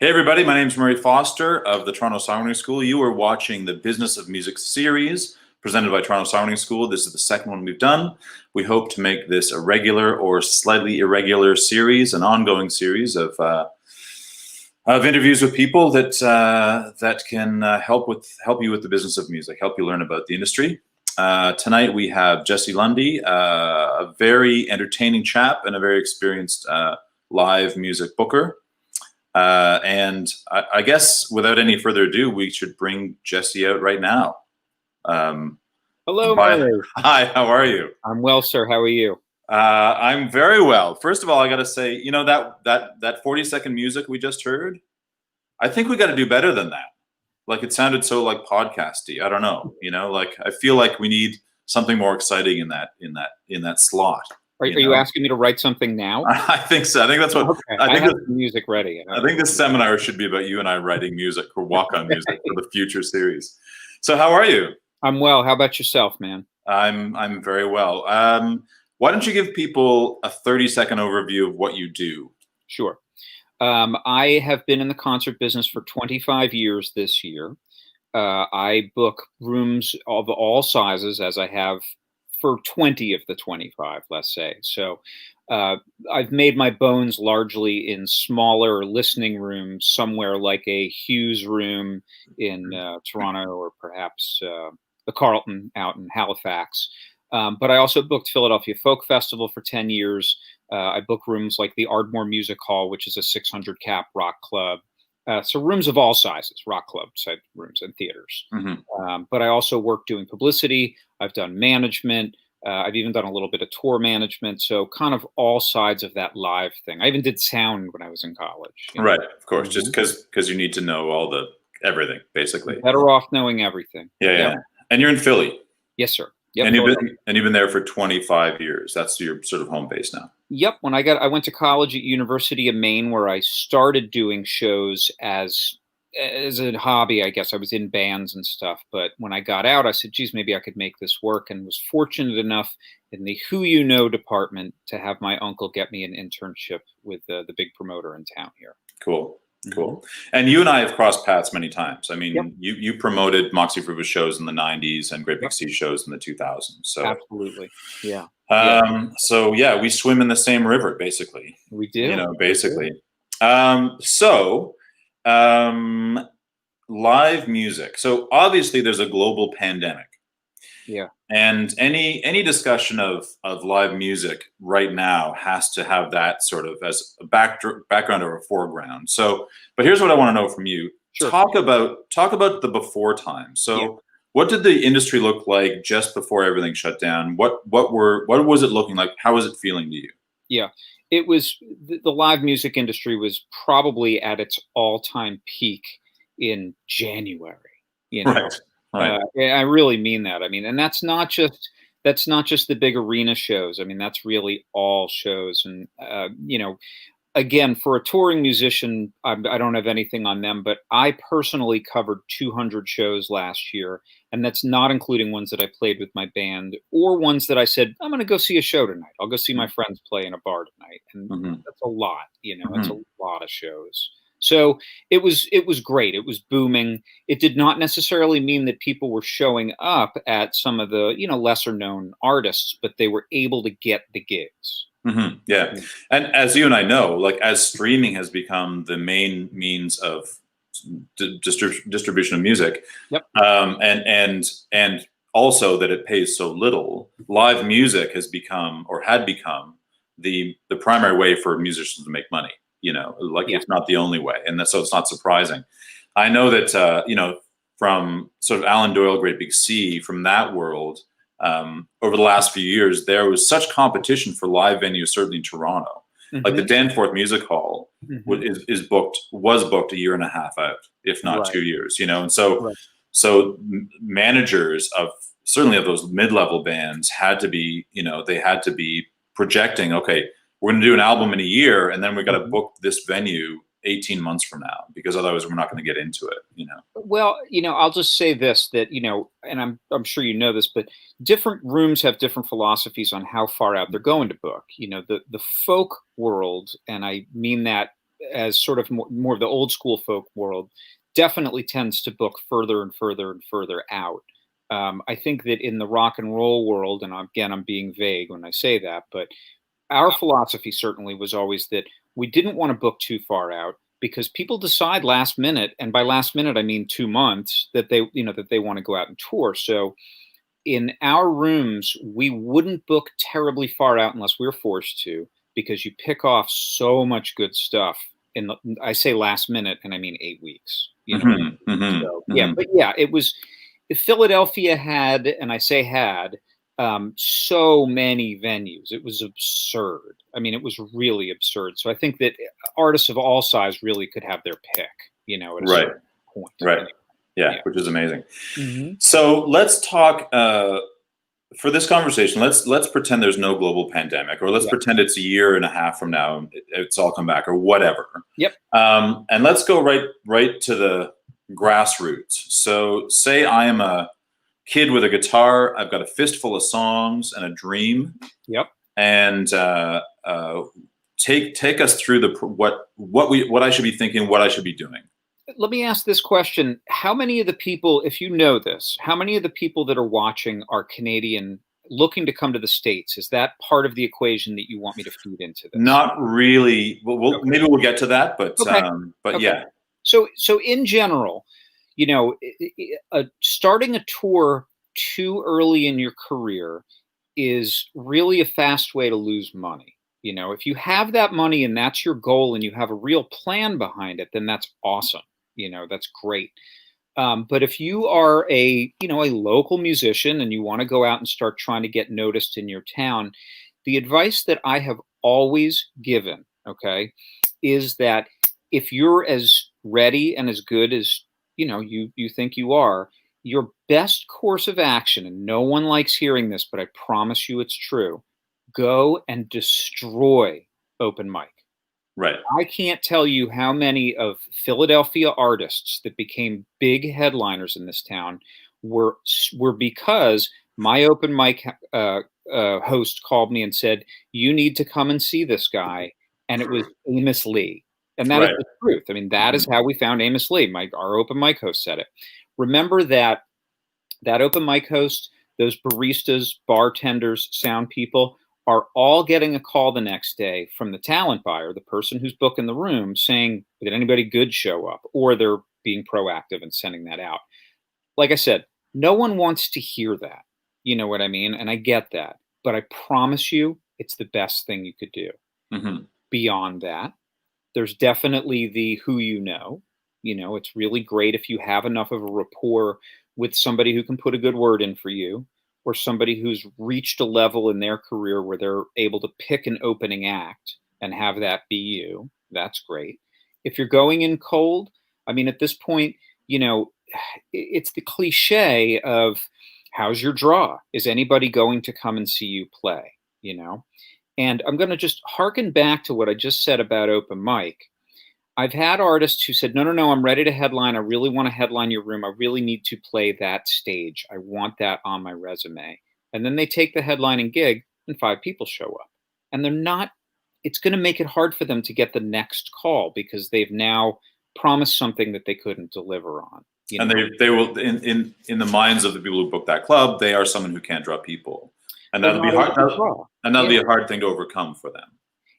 Hey everybody, my name is Murray Foster of the Toronto Songwriting School. You are watching the Business of Music series presented by Toronto Songwriting School. This is the second one we've done. We hope to make this a regular or slightly irregular series, an ongoing series of interviews with people that can help you with the business of music, help you learn about the industry. Tonight we have Jesse Lundy, a very entertaining chap and a very experienced live music booker. And I guess without any further ado, we should bring Jesse out right now. Hello, Murray. Hi, how are you? I'm well, sir. How are you? I'm very well. First of all, I got to say, you know, that 40-second music we just heard, I think we got to do better than that. Like, it sounded so like podcasty. I don't know, you know, like I feel like we need something more exciting in that slot. Are you asking me to write something now? I think so. I think that's what. Okay. I have the music ready. I think this seminar should be about you and I writing music or walk-on music for the future series. So, how are you? I'm well. How about yourself, man? I'm very well. Why don't you give people a 30-second overview of what you do? Sure. I have been in the concert business for 25 years this year. I book rooms of all sizes, as I have for 20 of the 25, let's say. So I've made my bones largely in smaller listening rooms, somewhere like a Hughes room in Toronto, or perhaps the Carlton out in Halifax. But I also booked Philadelphia Folk Festival for 10 years. I book rooms like the Ardmore Music Hall, which is a 600-cap rock club. So rooms of all sizes, rock club type rooms and theaters. Mm-hmm. But I also work doing publicity. I've done management. I've even done a little bit of tour management. So kind of all sides of that live thing. I even did sound when I was in college. Right, of course, just because you need to know everything, basically. You're better off knowing everything. Yeah. And you're in Philly. Yes, sir. Yep, and you've been there for 25 years. That's your sort of home base now. Yep. I went to college at University of Maine, where I started doing shows as a hobby, I guess. I was in bands and stuff. But when I got out, I said, geez, maybe I could make this work, and was fortunate enough in the Who You Know department to have my uncle get me an internship with the big promoter in town here. Cool. And you and I have crossed paths many times. I mean, yep. you promoted Moxie Fruva shows in the 90s and Great Big Sea shows in the 2000s. So absolutely. Yeah. So yeah, we swim in the same river, basically. We do. You know, basically. Live music. So obviously there's a global pandemic. Yeah. And any discussion of live music right now has to have that sort of as a background or a foreground. So, but here's what I want to know from you. Sure. Talk about the before time. So, What did the industry look like just before everything shut down? What was it looking like? How was it feeling to you? Yeah, it was the live music industry was probably at its all-time peak in January. You know. Right. I really mean that. I mean, and that's not just the big arena shows. I mean, that's really all shows. And again, for a touring musician, I don't have anything on them, but I personally covered 200 shows last year, and that's not including ones that I played with my band or ones that I said, I'm going to go see a show tonight. I'll go see my friends play in a bar tonight, and that's a lot. It's a lot of shows. So it was great. It was booming. It did not necessarily mean that people were showing up at some of the, lesser known artists, but they were able to get the gigs. Mm-hmm. Yeah. And as you and I know, like, as streaming has become the main means of distribution of music, yep. And also that it pays so little, live music has become, or had become, the primary way for musicians to make money. It's not the only way. And so it's not surprising. I know that, from sort of Alan Doyle, Great Big Sea, from that world, over the last few years, there was such competition for live venues, certainly in Toronto. Mm-hmm. Like the Danforth Music Hall was booked a year and a half out, if not 2 years, And so, so managers of certainly of those mid-level bands had to be, they had to be projecting, okay, we're going to do an album in a year, and then we got to book this venue 18 months from now, because otherwise we're not going to get into it, Well, I'll just say this, that, and I'm sure you know this, but different rooms have different philosophies on how far out they're going to book. The folk world, and I mean that as sort of more of the old school folk world, definitely tends to book further and further and further out. I think that in the rock and roll world, and again, I'm being vague when I say that, but our philosophy certainly was always that we didn't want to book too far out because people decide last minute, and by last minute I mean 2 months, that they want to go out and tour. So in our rooms, we wouldn't book terribly far out unless we were forced to, because you pick off so much good stuff I say last minute, and I mean 8 weeks. So yeah, but yeah, it was. Philadelphia had, and I say had, so many venues. It was absurd. I mean, it was really absurd. So I think that artists of all size really could have their pick, at a certain point. Right. Yeah, which is amazing. So let's talk for this conversation. Let's pretend there's no global pandemic, or let's pretend it's a year and a half from now, it's all come back, or whatever. Yep. And let's go right to the grassroots. So say I am a kid with a guitar. I've got a fistful of songs and a dream. Yep. And take us through what I should be thinking, what I should be doing. Let me ask this question. How many of the people, if you know this, how many of the people that are watching are Canadian, looking to come to the States? Is that part of the equation that you want me to feed into this? Not really. Maybe we'll get to that, but yeah. So in general, starting a tour too early in your career is really a fast way to lose money. If you have that money and that's your goal and you have a real plan behind it, then that's awesome. That's great. But if you are a local musician and you want to go out and start trying to get noticed in your town, the advice that I have always given, is that if you're as ready and as good as you think you are, your best course of action, and no one likes hearing this, but I promise you it's true, go and destroy open mic. Right. I can't tell you how many of Philadelphia artists that became big headliners in this town were because my open mic host called me and said, "You need to come and see this guy," and it was Amos Lee. And that is the truth. I mean, that is how we found Amos Lee. Our open mic host said it. Remember that open mic host, those baristas, bartenders, sound people are all getting a call the next day from the talent buyer, the person who's booking the room, saying, did anybody good show up? Or they're being proactive and sending that out. Like I said, no one wants to hear that. You know what I mean? And I get that. But I promise you, it's the best thing you could do. Beyond that, there's definitely the who it's really great if you have enough of a rapport with somebody who can put a good word in for you, or somebody who's reached a level in their career where they're able to pick an opening act and have that be you. That's great. If you're going in cold, I mean, at this point, it's the cliche of how's your draw? Is anybody going to come and see you play? And I'm going to just harken back to what I just said about open mic. I've had artists who said, no, I'm ready to headline. I really want to headline your room. I really need to play that stage. I want that on my resume. And then they take the headlining gig and 5 people show up. And it's going to make it hard for them to get the next call because they've now promised something that they couldn't deliver on. And they will, in the minds of the people who book that club, they are someone who can't draw people. And that'll be hard. That'll be a hard thing to overcome for them.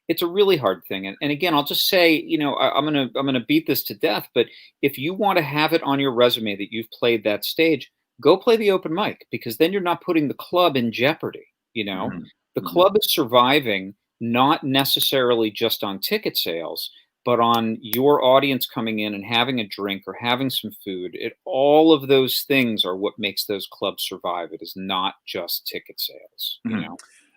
It's a really hard thing. And again, I'll just say, I'm gonna beat this to death, but if you want to have it on your resume that you've played that stage, go play the open mic, because then you're not putting the club in jeopardy. The club is surviving, not necessarily just on ticket sales, but on your audience coming in and having a drink or having some food. All of those things are what makes those clubs survive. It is not just ticket sales,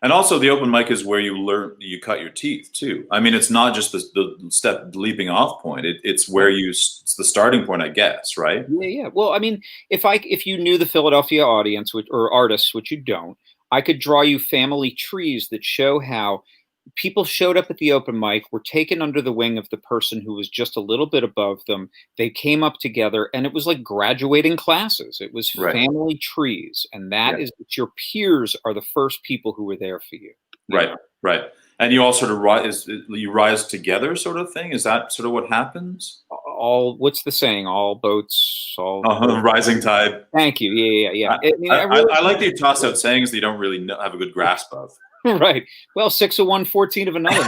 And also the open mic is where you cut your teeth too. I mean, it's not just the leaping off point. It's where it's the starting point, I guess, right? Yeah. Well, I mean, if you knew the Philadelphia audience or artists, which you don't, I could draw you family trees that show how people showed up at the open mic, were taken under the wing of the person who was just a little bit above them. They came up together, and it was like graduating classes. It was family trees. And that is that your peers are the first people who were there for you. Right. And you all sort of rise, you rise together, sort of thing. Is that sort of what happens? What's the saying? All boats, all. Rising tide. Thank you. Yeah. I mean, I like that you toss out sayings that you don't really have a good grasp of. Right. Well, 6 of one, 14 of another.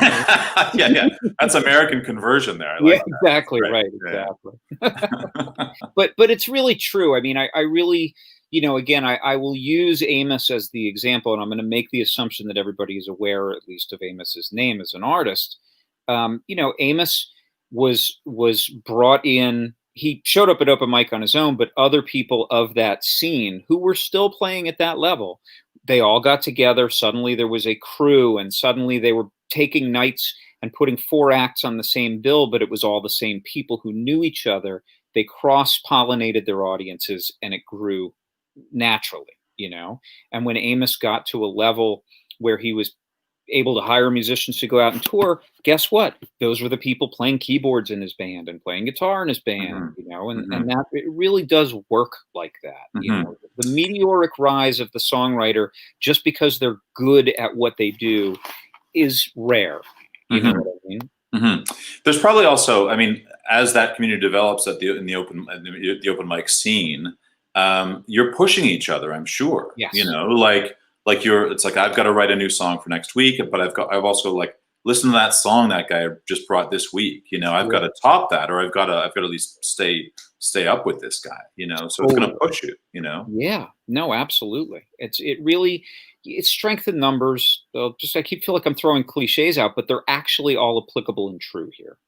Yeah. That's American conversion there. I Yeah, like that. exactly. Right. Right. Exactly. But it's really true. I mean, I really, again, I will use Amos as the example, and I'm going to make the assumption that everybody is aware, at least, of Amos's name as an artist. Amos was brought in. He showed up at open mic on his own, but other people of that scene who were still playing at that level, they all got together. Suddenly there was a crew, and suddenly they were taking nights and putting 4 acts on the same bill, but it was all the same people who knew each other. They cross-pollinated their audiences, and it grew naturally. And when Amos got to a level where he was able to hire musicians to go out and tour, guess what? Those were the people playing keyboards in his band and playing guitar in his band, and that it really does work like that. The meteoric rise of the songwriter, just because they're good at what they do, is rare. You know what I mean? There's probably also, I mean, as that community develops in the open mic scene, you're pushing each other, I'm sure. Yes. It's like, I've got to write a new song for next week, but I've also like listened to that song that guy just brought this week. I've got to top that, or I've got to at least stay up with this guy. So it's going to push you. Yeah. No, absolutely. It's strength in numbers. I feel like I'm throwing cliches out, but they're actually all applicable and true here.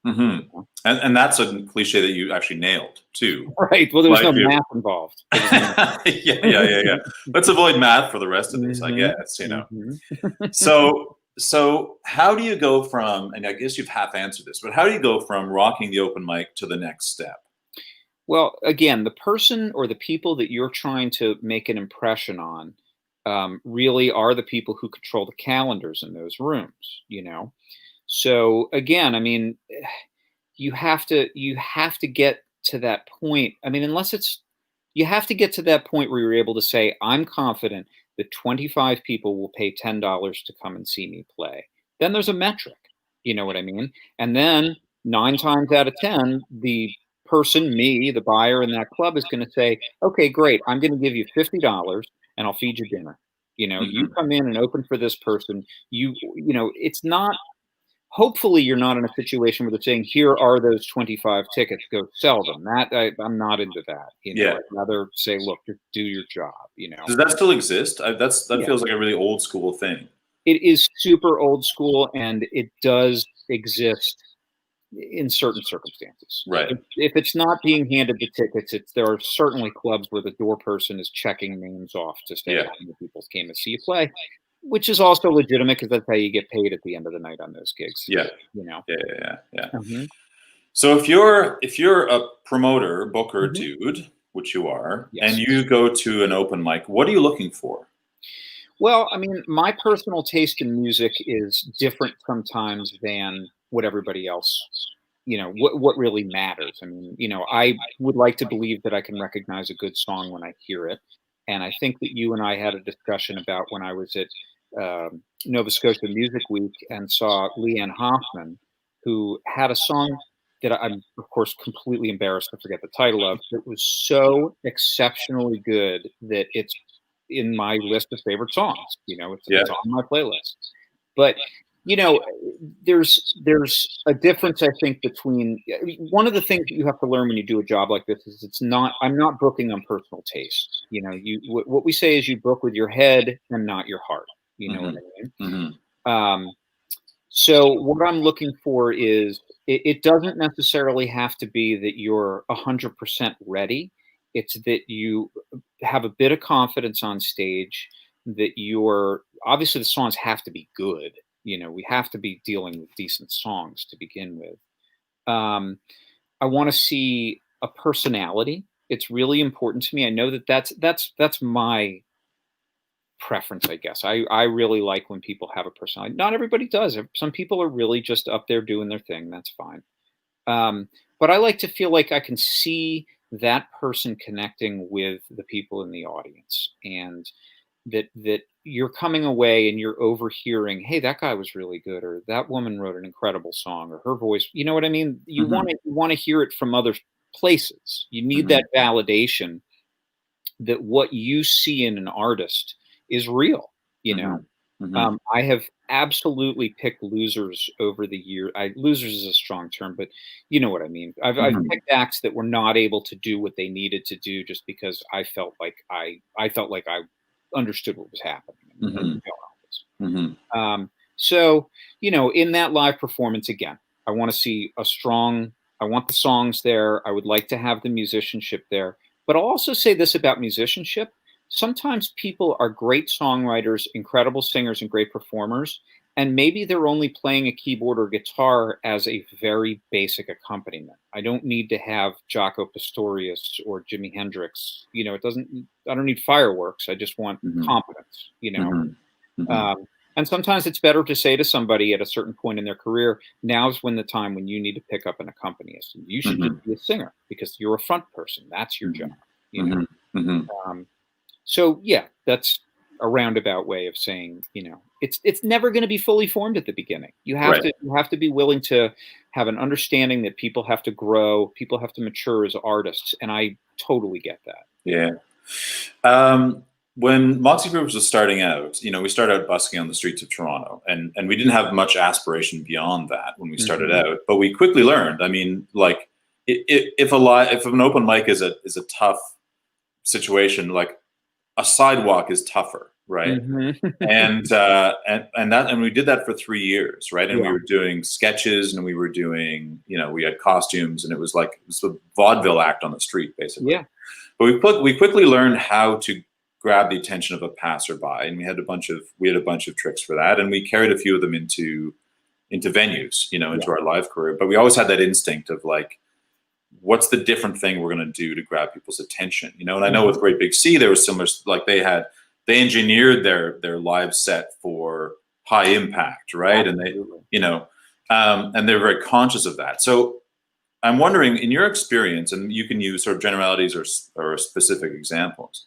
And that's a cliche that you actually nailed too. Right. Well, there's no math involved. Yeah. Let's avoid math for the rest of this, I guess. So how do you go from, and I guess you've half answered this, but how do you go from rocking the open mic to the next step? Well, again, the person or the people that you're trying to make an impression on really are the people who control the calendars in those rooms. So again, I mean, you have to get to that point. I mean, you have to get to that point where you're able to say, I'm confident that 25 people will pay $10 to come and see me play. Then there's a metric. You know what I mean? And then 9 times out of 10, the person, me, the buyer in that club, is going to say, okay, great. I'm going to give you $50 and I'll feed you dinner. You come in and open for this person. It's not, hopefully you're not in a situation where they're saying, here are those 25 tickets, go sell them. I'm not into that. I'd rather say, look, just do your job. Does that still exist? That feels like a really old school thing. It is super old school, and it does exist in certain circumstances. Right. If it's not being handed the tickets, there are certainly clubs where the door person is checking names off to say how many people came to see you play, which is also legitimate because that's how you get paid at the end of the night on those gigs. Yeah. Yeah. So if you're a promoter, booker, dude, which you are, and you go to an open mic, what are you looking for? Well, I mean, my personal taste in music is different sometimes than what everybody else, what really matters. I mean, I would like to believe that I can recognize a good song when I hear it. And I think that you and I had a discussion about when I was at Nova Scotia Music Week and saw Leanne Hoffman, who had a song that I'm, of course, completely embarrassed to forget the title of. It was so exceptionally good that it's in my list of favorite songs. It's on my playlist. But there's a difference, I think, between one of the things that you have to learn when you do a job like this is I'm not booking on personal taste. What we say is you book with your head and not your heart. You know what I mean? So what I'm looking for is it doesn't necessarily have to be that you're 100% ready. It's that you have a bit of confidence on stage, that obviously the songs have to be good. We have to be dealing with decent songs to begin with. I want to see a personality. It's really important to me. I know that's my preference, I guess. I really like when people have a personality. Not everybody does. Some people are really just up there doing their thing. That's fine. But I like to feel like I can see that person connecting with the people in the audience. And that you're coming away and you're overhearing, hey, that guy was really good, or that woman wrote an incredible song, or her voice, you know what I mean? You want to hear it from other places. You need that validation that what you see in an artist is real, you know. I have absolutely picked losers over the year. Losers is a strong term, but you know what I mean. I've picked acts that were not able to do what they needed to do just because I felt like I understood what was happening. So, you know, in that live performance, again, I want to see I want the songs there. I would like to have the musicianship there. But I'll also say this about musicianship. Sometimes people are great songwriters, incredible singers, and great performers, and maybe they're only playing a keyboard or guitar as a very basic accompaniment. I don't need to have Jaco Pastorius or Jimi Hendrix. You know, I don't need fireworks. I just want competence, you know. And sometimes it's better to say to somebody at a certain point in their career, now's when the time when you need to pick up an accompanist. And you should just be a singer because you're a front person. That's your job, you know. So yeah, that's a roundabout way of saying, you know, it's never going to be fully formed at the beginning. You have to be willing to have an understanding that people have to grow, people have to mature as artists, and I totally get that. Yeah. When Moxie Groups was starting out, you know, we started out busking on the streets of Toronto, and we didn't have much aspiration beyond that when we started out. But we quickly learned. I mean, like, if an open mic is a tough situation, like a sidewalk is tougher, right? And we did that for 3 years, right? And we were doing sketches, and we were doing, you know, we had costumes, and it was a vaudeville act on the street, basically. Yeah. But we quickly learned how to grab the attention of a passerby, and we had a bunch of tricks for that, and we carried a few of them into venues, you know, into our live career. But we always had that instinct of like, what's the different thing we're going to do to grab people's attention, you know? And I know with Great Big Sea, there was similar, like they engineered their live set for high impact, right? And they, you know, and they're very conscious of that. So I'm wondering, in your experience, and you can use sort of generalities or specific examples.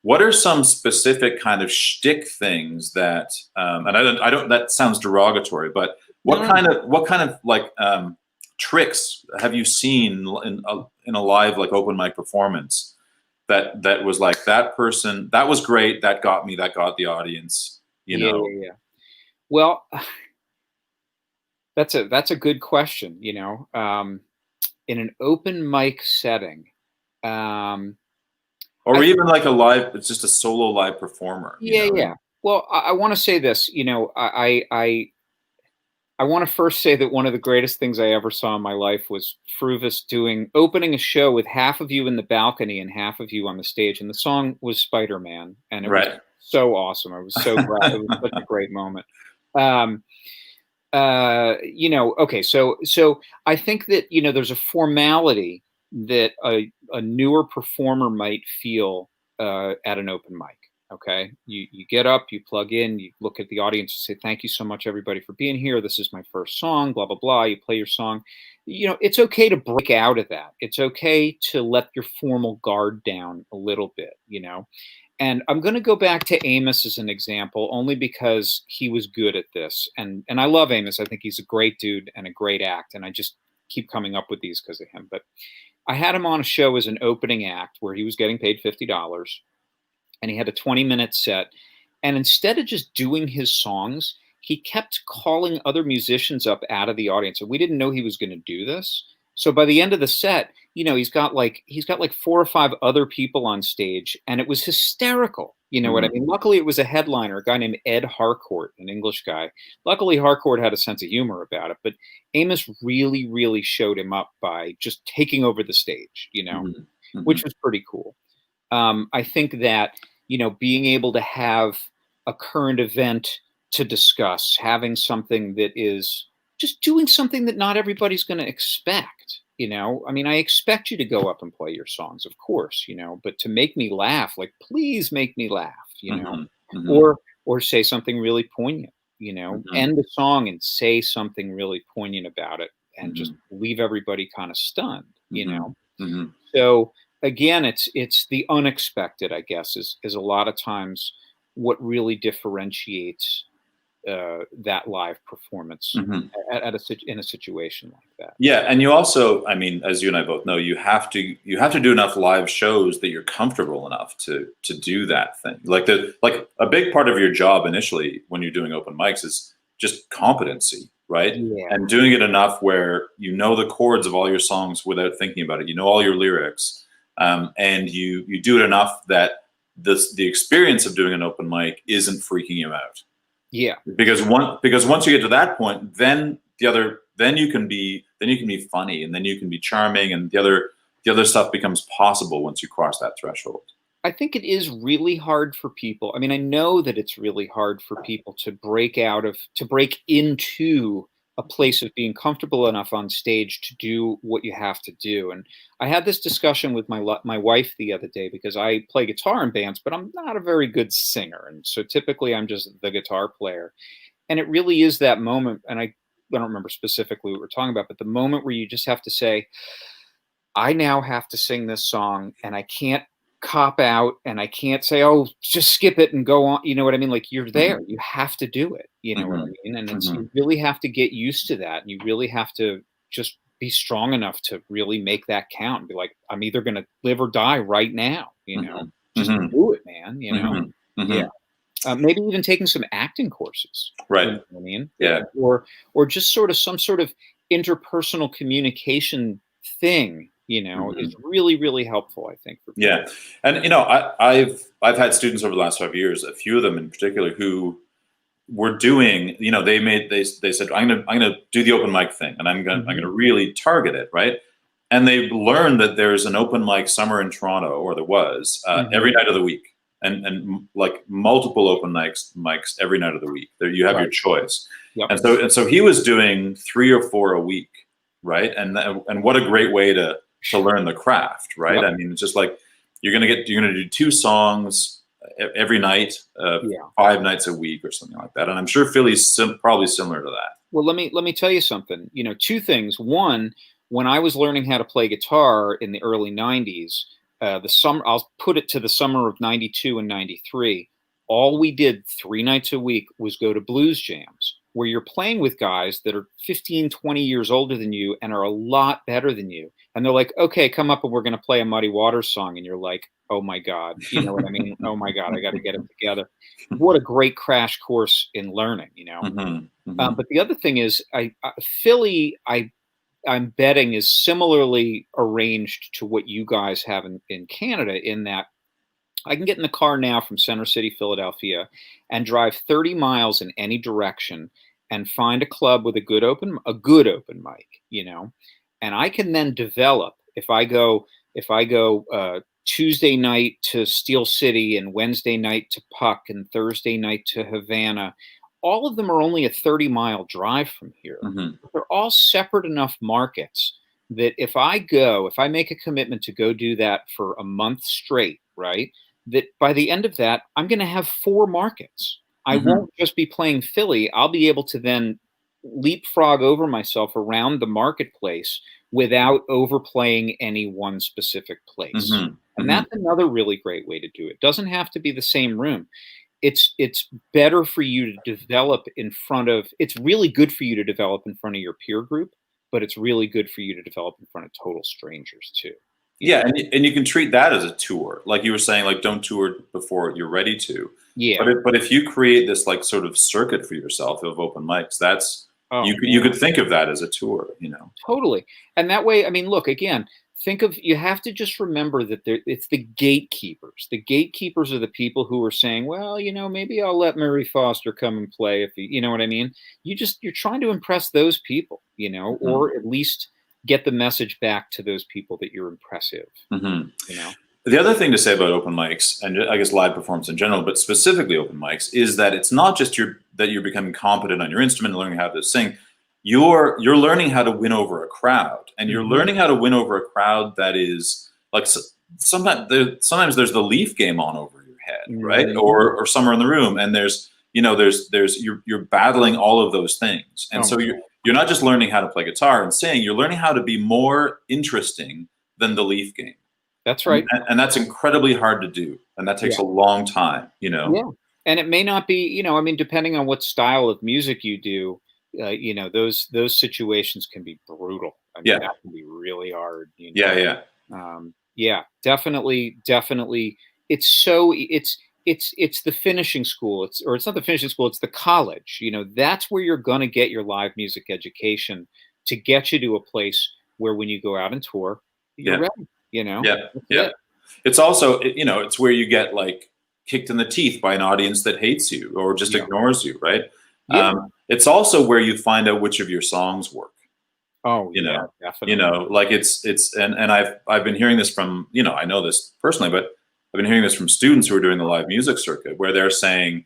What are some specific kind of shtick things that, and I don't, that sounds derogatory, but what kind of like tricks have you seen in a live, like, open mic performance that was like, that person, that was great, that got me, that got the audience, you know? Yeah. Well, that's a good question, you know. In an open mic setting, or even like a live, it's just a solo live performer. Yeah. Well, I want to say this, you know, I want to first say that one of the greatest things I ever saw in my life was Fruvis opening a show with half of you in the balcony and half of you on the stage. And the song was Spider-Man. And it was so awesome. I was so glad. It was such a great moment. You know, okay. So I think that, you know, there's a formality that a newer performer might feel at an open mic. Okay, you get up, you plug in, you look at the audience, you say, thank you so much, everybody, for being here. This is my first song, blah, blah, blah. You play your song. You know, it's okay to break out of that. It's okay to let your formal guard down a little bit, you know. And I'm going to go back to Amos as an example, only because he was good at this. And I love Amos. I think he's a great dude and a great act. And I just keep coming up with these because of him. But I had him on a show as an opening act where he was getting paid $50. And he had a 20-minute set. And instead of just doing his songs, he kept calling other musicians up out of the audience. And we didn't know he was going to do this. So by the end of the set, you know, he's got like 4 or 5 other people on stage, and it was hysterical. You know what I mean? Luckily, it was a headliner, a guy named Ed Harcourt, an English guy. Luckily, Harcourt had a sense of humor about it, but Amos really, really showed him up by just taking over the stage, you know, which was pretty cool. I think that, you know, being able to have a current event to discuss, having something that is just doing something that not everybody's going to expect, you know. I mean, I expect you to go up and play your songs, of course, you know, but to make me laugh, like, please make me laugh, you know, or say something really poignant, you know, end the song and say something really poignant about it and just leave everybody kind of stunned, you know. So again, it's the unexpected, I guess, is a lot of times what really differentiates that live performance in a situation like that. Yeah, and you also, I mean, as you and I both know, you have to do enough live shows that you're comfortable enough to do that thing. Like a big part of your job initially when you're doing open mics is just competency, right? Yeah. And doing it enough where you know the chords of all your songs without thinking about it. You know all your lyrics, and you do it enough that the experience of doing an open mic isn't freaking you out. Yeah. Because once you get to that point, then you can be funny, and then you can be charming, and the other stuff becomes possible once you cross that threshold. I think it is really hard for people. I mean, I know that it's really hard for people to break into a place of being comfortable enough on stage to do what you have to do. And I had this discussion with my wife the other day, because I play guitar in bands, but I'm not a very good singer. And so typically I'm just the guitar player. And it really is that moment. And I don't remember specifically what we're talking about, but the moment where you just have to say, I now have to sing this song, and I can't cop out, and I can't say, oh, just skip it and go on. You know what I mean? Like, you're there, you have to do it. You know what I mean? And you really have to get used to that. And you really have to just be strong enough to really make that count and be like, I'm either going to live or die right now, you know, just do it, man. You know? Yeah. Maybe even taking some acting courses. Right. You know what I mean? Yeah. Or just sort of some sort of interpersonal communication thing, you know, is really, really helpful, I think. For people. Yeah. And, you know, I've had students over the last 5 years, a few of them in particular, who were doing, you know, they said, I'm gonna do the open mic thing, and I'm gonna really target it, right? And they learned that there's an open mic summer in Toronto, or there was, every night of the week, and like multiple open mics every night of the week. There you have your choice. Yep. And so he was doing 3 or 4 a week, right? And what a great way to learn the craft, right? Yep. I mean, it's just like you're gonna do 2 songs every night, 5 nights a week or something like that. And I'm sure Philly's probably similar to that. Well, let me tell you something. You know, 2 things. One, when I was learning how to play guitar in the early 90s, I'll put it to the summer of 92 and 93, all we did 3 nights a week was go to blues jams, where you're playing with guys that are 15, 20 years older than you and are a lot better than you. And they're like, okay, come up and we're going to play a Muddy Waters song. And you're like, oh my God, you know what I mean? Oh my God, I got to get it together. What a great crash course in learning, you know? But the other thing is, Philly, I'm betting, is similarly arranged to what you guys have in Canada, in that I can get in the car now from Center City, Philadelphia, and drive 30 miles in any direction and find a club with a good open mic, you know, and I can then develop. If I go Tuesday night to Steel City, and Wednesday night to Puck, and Thursday night to Havana, all of them are only a 30-mile drive from here. They're all separate enough markets that if I make a commitment to go do that for a month straight, right, that by the end of that, I'm going to have 4 markets. I won't just be playing Philly. I'll be able to then leapfrog over myself around the marketplace without overplaying any one specific place. And that's another really great way to do it. It doesn't have to be the same room. It's better for you to develop it's really good for you to develop in front of your peer group, but it's really good for you to develop in front of total strangers too. Yeah, and you can treat that as a tour. Like you were saying, like, don't tour before you're ready to. Yeah. But if you create this like sort of circuit for yourself of open mics, that's you could think of that as a tour, you know. Totally. And that way, I mean, look, again, you have to just remember that it's the gatekeepers. The gatekeepers are the people who are saying, well, you know, maybe I'll let Murray Foster come and play if you know what I mean? You're trying to impress those people, you know, or at least get the message back to those people that you're impressive. You know? The other thing to say about open mics, and I guess live performance in general, but specifically open mics, is that it's not just that you're becoming competent on your instrument and learning how to sing. You're learning how to win over a crowd, and you're learning how to win over a crowd that is like sometimes there's the Leaf game on over your head, right? Or somewhere in the room, and there's you're battling all of those things, and so you're not just learning how to play guitar and sing. You're learning how to be more interesting than the Leaf game. That's right, and that's incredibly hard to do, and that takes a long time, you know. Yeah. And it may not be, I mean, depending on what style of music you do, those situations can be brutal. I mean, Yeah. that can be really hard. Yeah. Yeah. Yeah, definitely, definitely. It's the finishing school. It's not the finishing school. It's the college. That's where you're going to get your live music education to get you to a place where when you go out and tour, you're Yeah. ready. Yeah. That's Yeah. it. It's also, it's where you get like kicked in the teeth by an audience that hates you or just Yeah. ignores you, right? Yeah. It's also where you find out which of your songs work. Oh you yeah, know definitely. like it's and I've been hearing this from, I know this personally, but I've been hearing this from students who are doing the live music circuit, where they're saying,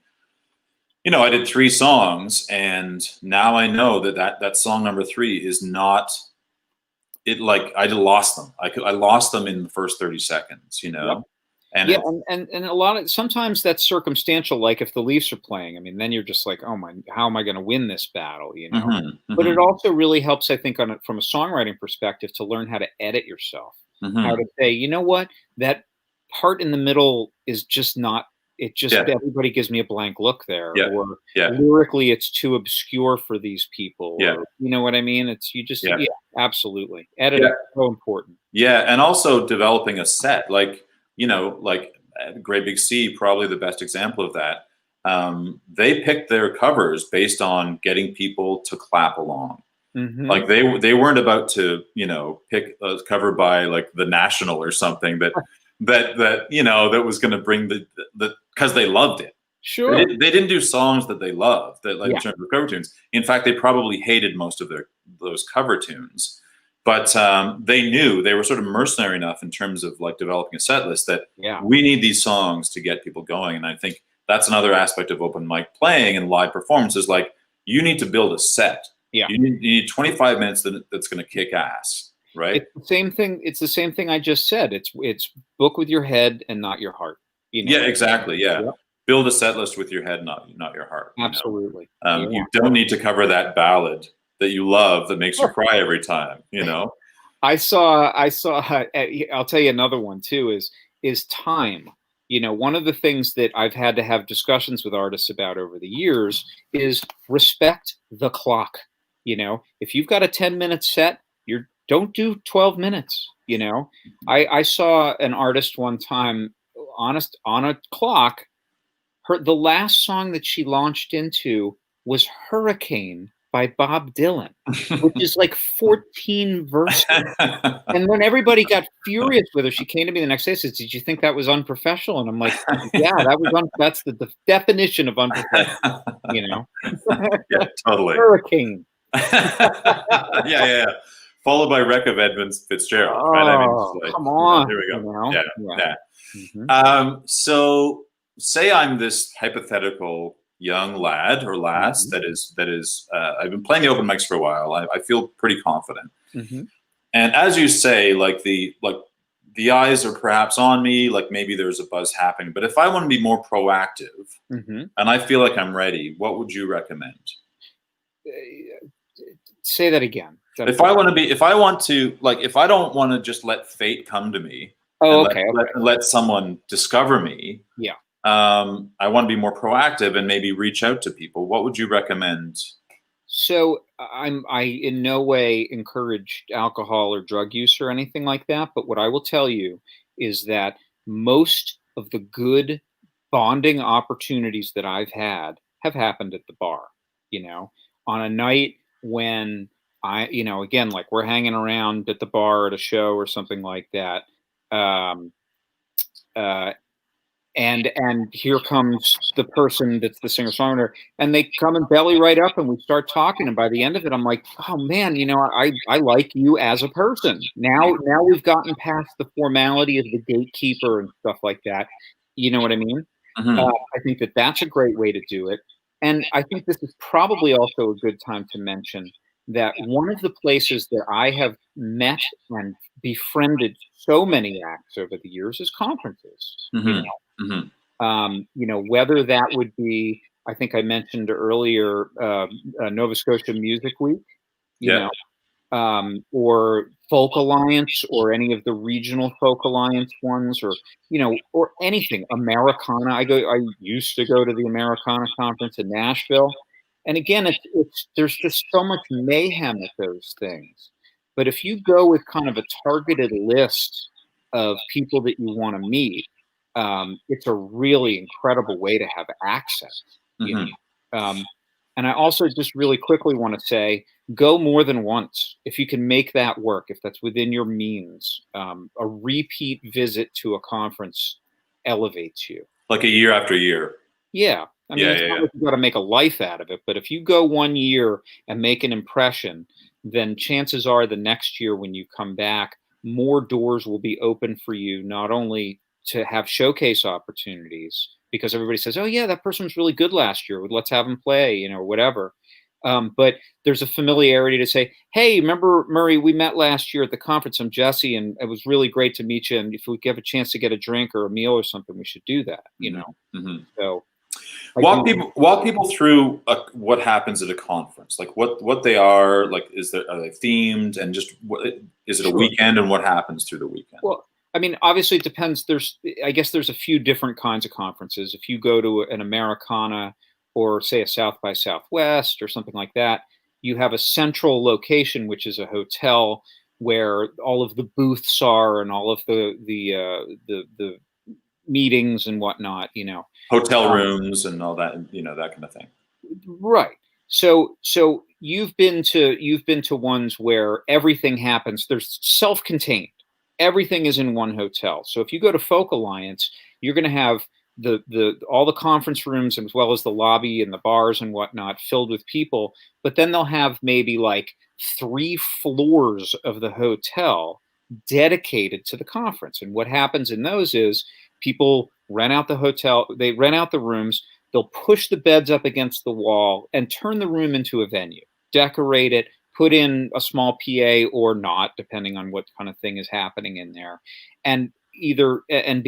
I did 3 songs and now I know that song number 3 is not it. Like, I lost them. I lost them in the first 30 seconds, Yep. and Yeah, it's, and a lot of sometimes that's circumstantial. Like if the Leafs are playing, I mean, then you're just like, oh my, how am I going to win this battle? mhm, But it mhm, also really helps, I think, from a songwriting perspective, to learn how to edit yourself, how to mhm. say, you know what, that part in the middle is just not. It just Yeah, everybody gives me a blank look there, yeah, or yeah, lyrically, it's too obscure for these people, yeah, or you know what I mean. It's you just yeah, yeah, absolutely. yeah. Editing so important. Yeah, and also developing a set, like, like Great Big Sea, probably the best example of that. They picked their covers based on getting people to clap along. Hmm. Like, they weren't about to, pick a cover by like The National or something that was going to bring the because they loved it. Sure. They didn't do songs that they loved, that, like, in Yeah. terms of cover tunes. In fact, they probably hated most of those cover tunes. But they knew they were sort of mercenary enough in terms of like developing a set list that Yeah. we need these songs to get people going. And I think that's another aspect of open mic playing and live performances. Like, you need to build a set. Yeah. You need 25 minutes that's going to kick ass, right? It's the same thing. It's the same thing I just said. It's book with your head and not your heart. Yeah, exactly. Yeah, Yep. build a set list with your head, not your heart. Absolutely. Yeah. You don't need to cover that ballad that you love that makes you cry every time. I saw. I'll tell you another one too. Is time. One of the things that I've had to have discussions with artists about over the years is respect the clock. If you've got a 10-minute set, don't do 12 minutes. I saw an artist one time, honest on a clock. The last song that she launched into was Hurricane by Bob Dylan, which is like 14 verses. And when everybody got furious with her, she came to me the next day and says, "Did you think that was unprofessional?" And I'm like, "Yeah, that's the definition of unprofessional." You know, Yeah, totally. Hurricane. Yeah, yeah, yeah. Followed by Wreck of Edmund Fitzgerald, right? I mean, Oh, it's like, come on. here we go. Yeah, Yeah. yeah. Hmm. So say I'm this hypothetical young lad or lass Hmm. that is I've been playing the open mics for a while. I feel pretty confident. Hmm. And as you say, the eyes are perhaps on me, like maybe there's a buzz happening. But if I want to be more proactive Hmm. and I feel like I'm ready, what would you recommend? Say that again. If I want to be, if I want to, like, if I don't want to just let fate come to me and Oh, okay. Okay. let someone discover me, Yeah. I want to be more proactive and maybe reach out to people. What would you recommend? So I in no way encourage alcohol or drug use or anything like that. But what I will tell you is that most of the good bonding opportunities that I've had have happened at the bar. On a night when again, like we're hanging around at the bar at a show or something like that. Um, uh, and here comes the person that's the singer songwriter, and they come and belly right up, and we start talking, and by the end of it I'm like, oh man, I like you as a person. Now we've gotten past the formality of the gatekeeper and stuff like that. You know what I mean? Hmm. I think that that's a great way to do it. And I think this is probably also a good time to mention that one of the places that I have met and befriended so many acts over the years is conferences. Hmm. Hmm. Whether that would be, I think I mentioned earlier, Nova Scotia Music Week, you Yeah. know, or Folk Alliance, or any of the regional Folk Alliance ones, or or anything Americana. I used to go to the Americana conference in Nashville, and again, it's there's just so much mayhem at those things. But if you go with kind of a targeted list of people that you want to meet, it's a really incredible way to have access. You Mm-hmm. know, and I also just really quickly want to say, go more than once if you can make that work. If that's within your means, a repeat visit to a conference elevates you. Like a year after year. Yeah. I mean, Yeah, it's yeah, not yeah. like you've got to make a life out of it, but if you go 1 year and make an impression, then chances are the next year when you come back, more doors will be open for you, not only to have showcase opportunities, because everybody says, oh, yeah, that person was really good last year. Let's have them play, or whatever. But there's a familiarity to say, hey, remember, Murray, we met last year at the conference. I'm Jesse, and it was really great to meet you. And if we have a chance to get a drink or a meal or something, we should do that, Mm-hmm. So Walk people through what happens at a conference, like what they are, like are they themed, and just is it a Sure. weekend, and what happens through the weekend? Well, I mean, obviously it depends. I guess there's a few different kinds of conferences. If you go to an Americana, or say a South by Southwest or something like that, you have a central location, which is a hotel where all of the booths are, and all of the meetings and whatnot. Hotel rooms and all that, that kind of thing. Right. So you've been to ones where everything happens. There's self-contained. Everything is in one hotel. So if you go to Folk Alliance, you're going to have all the conference rooms, as well as the lobby and the bars and whatnot, filled with people. But then they'll have maybe like 3 floors of the hotel dedicated to the conference. And what happens in those is people rent out the hotel, they rent out the rooms. They'll push the beds up against the wall and turn the room into a venue, decorate it, put in a small PA or not, depending on what kind of thing is happening in there, and be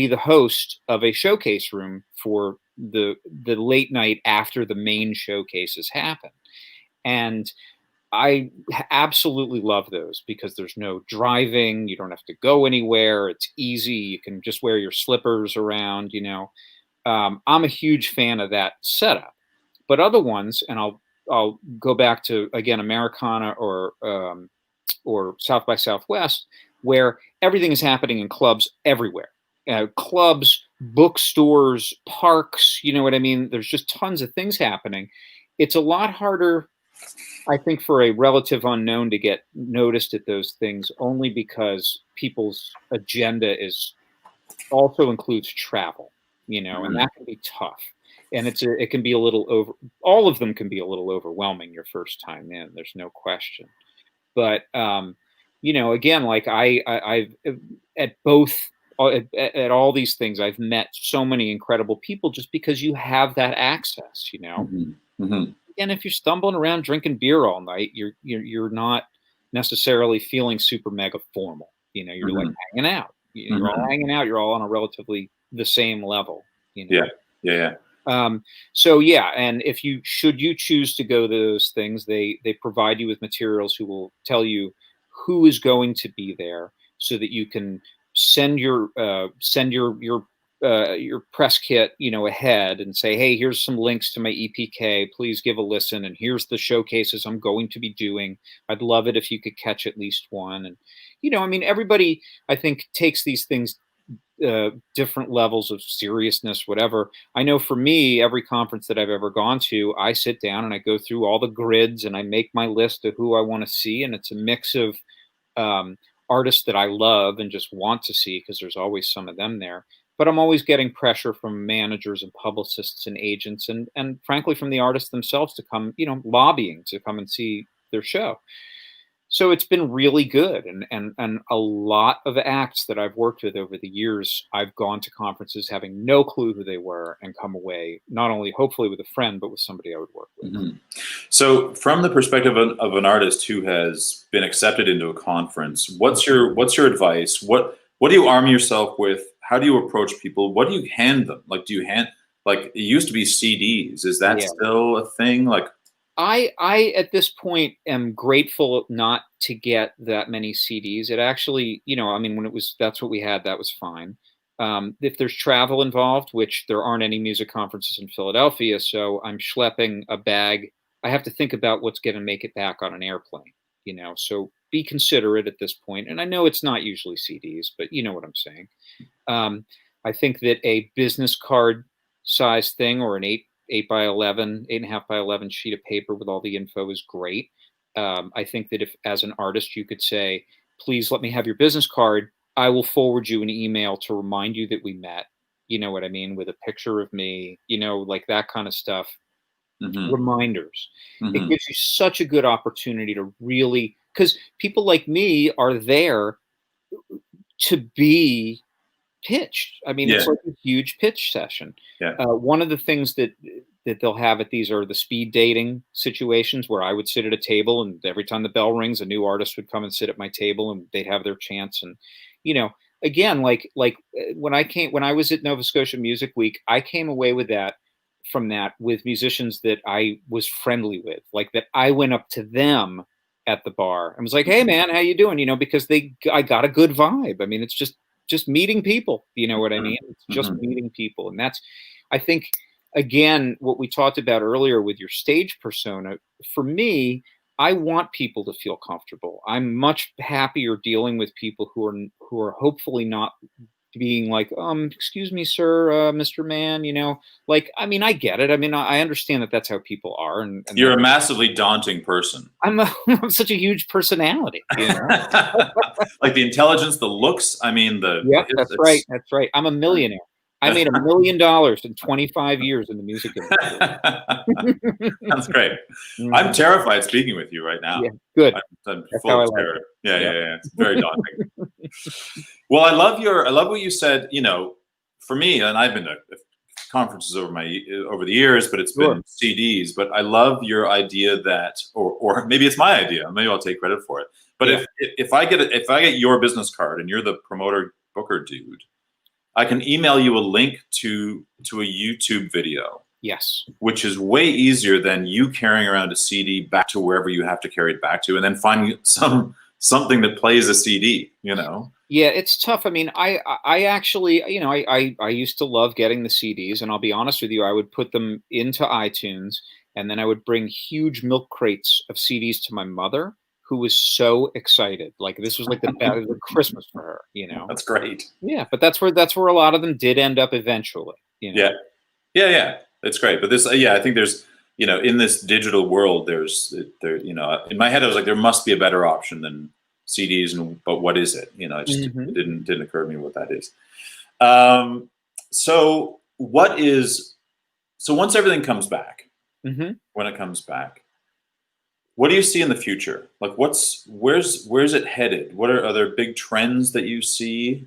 the host of a showcase room for the late night after the main showcases happen. And I absolutely love those, because there's no driving. You don't have to go anywhere. It's easy. You can just wear your slippers around, I'm a huge fan of that setup. But other ones, and I'll go back to, again, Americana or South by Southwest, where everything is happening in clubs everywhere. Clubs, bookstores, parks, you know what I mean? There's just tons of things happening. It's a lot harder, I think, for a relative unknown to get noticed at those things, only because people's agenda also includes travel. And that can be tough. And it can be a little all of them can be a little overwhelming your first time in. There's no question. But, again, like I've at both, at all these things, I've met so many incredible people just because you have that access, Mm-hmm. Mm-hmm. And if you're stumbling around drinking beer all night, you're not necessarily feeling super mega formal. You're like hanging out. You're all hanging out. You're all on a relatively the same level. Yeah. So yeah, and if you choose to go to those things, they provide you with materials who will tell you who is going to be there, so that you can send your press kit, ahead, and say, hey, here's some links to my EPK. Please give a listen, and here's the showcases I'm going to be doing. I'd love it if you could catch at least one. And I mean, everybody, I think, takes these things different levels of seriousness, whatever. I know for me, every conference that I've ever gone to, I sit down and I go through all the grids and I make my list of who I want to see. And it's a mix of artists that I love and just want to see, because there's always some of them there. But I'm always getting pressure from managers and publicists and agents, and frankly from the artists themselves, to come, lobbying to come and see their show. So it's been really good. And a lot of acts that I've worked with over the years, I've gone to conferences having no clue who they were, and come away not only hopefully with a friend, but with somebody I would work with. Mm-hmm. So from the perspective of an artist who has been accepted into a conference, what's your advice? What do you arm yourself with? How do you approach people? What do you hand them? Like, it used to be CDs. Is that still a thing? Like, I at this point am grateful not to get that many CDs. It actually, I mean, that's what we had, that was fine. If there's travel involved, which there aren't any music conferences in Philadelphia, so I'm schlepping a bag. I have to think about what's going to make it back on an airplane, so be considerate at this point. And I know it's not usually CDs, but you know what I'm saying. I think that a business card size thing, or an 8.5 by 11 sheet of paper with all the info is great. I think that if, as an artist, you could say, please let me have your business card, I will forward you an email to remind you that we met. You know what I mean? With a picture of me, like that kind of stuff. Reminders. It gives you such a good opportunity to really, because people like me are there to be pitched. I mean, it's like a huge pitch session. One of the things that they'll have at these are the speed dating situations, where I would sit at a table, and every time the bell rings, a new artist would come and sit at my table, and they'd have their chance. And again, like when I was at Nova Scotia Music Week, I came away with with musicians that I was friendly with, like that I went up to them at the bar and was like, hey man, how you doing? Because I got a good vibe. I mean, it's just meeting people, you know what I mean? It's just meeting people. And that's, I think, again, what we talked about earlier with your stage persona. For me, I want people to feel comfortable. I'm much happier dealing with people who are hopefully not being like, excuse me, sir, Mr. Man, like, I mean, I get it. I mean, I understand that that's how people are. And you're a massively daunting person. I'm such a huge personality, like the intelligence, the looks. I mean, that's right. That's right. I'm a millionaire. I made $1 million in 25 years in the music industry. That's great. I'm terrified speaking with you right now. Yeah, good. I'm full of terror. Yeah. It's very daunting. Well, I love what you said. For me, and I've been to conferences over the years, but it's been CDs. But I love your idea that, or maybe it's my idea. Maybe I'll take credit for it. But if I get your business card and you're the promoter booker dude, I can email you a link to a YouTube video. Yes. Which is way easier than you carrying around a CD back to wherever you have to carry it back to, and then finding something that plays a CD, Yeah, it's tough. I mean, I actually, I used to love getting the CDs, and I'll be honest with you, I would put them into iTunes, and then I would bring huge milk crates of CDs to my mother, who was so excited. Like, this was like the Christmas for her, That's great. Yeah, but that's where a lot of them did end up eventually. Yeah. It's great. But I think there's, in this digital world, in my head, I was like, there must be a better option than CDs, but what is it? It just it didn't occur to me what that is. So once everything comes back, when it comes back, what do you see in the future? Like, where's it headed? Are there big trends that you see?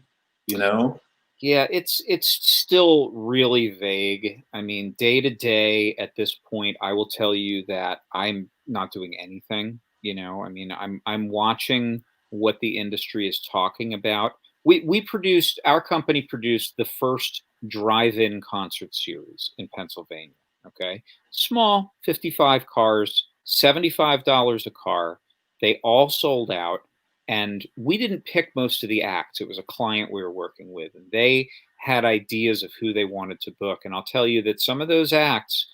Yeah, it's still really vague. I mean, day to day at this point, I will tell you that I'm not doing anything. I mean, I'm watching what the industry is talking about. Our company produced the first drive-in concert series in Pennsylvania. Okay, small, 55 cars, $75 a car. They all sold out. And we didn't pick most of the acts. It was a client we were working with, and they had ideas of who they wanted to book. And I'll tell you that some of those acts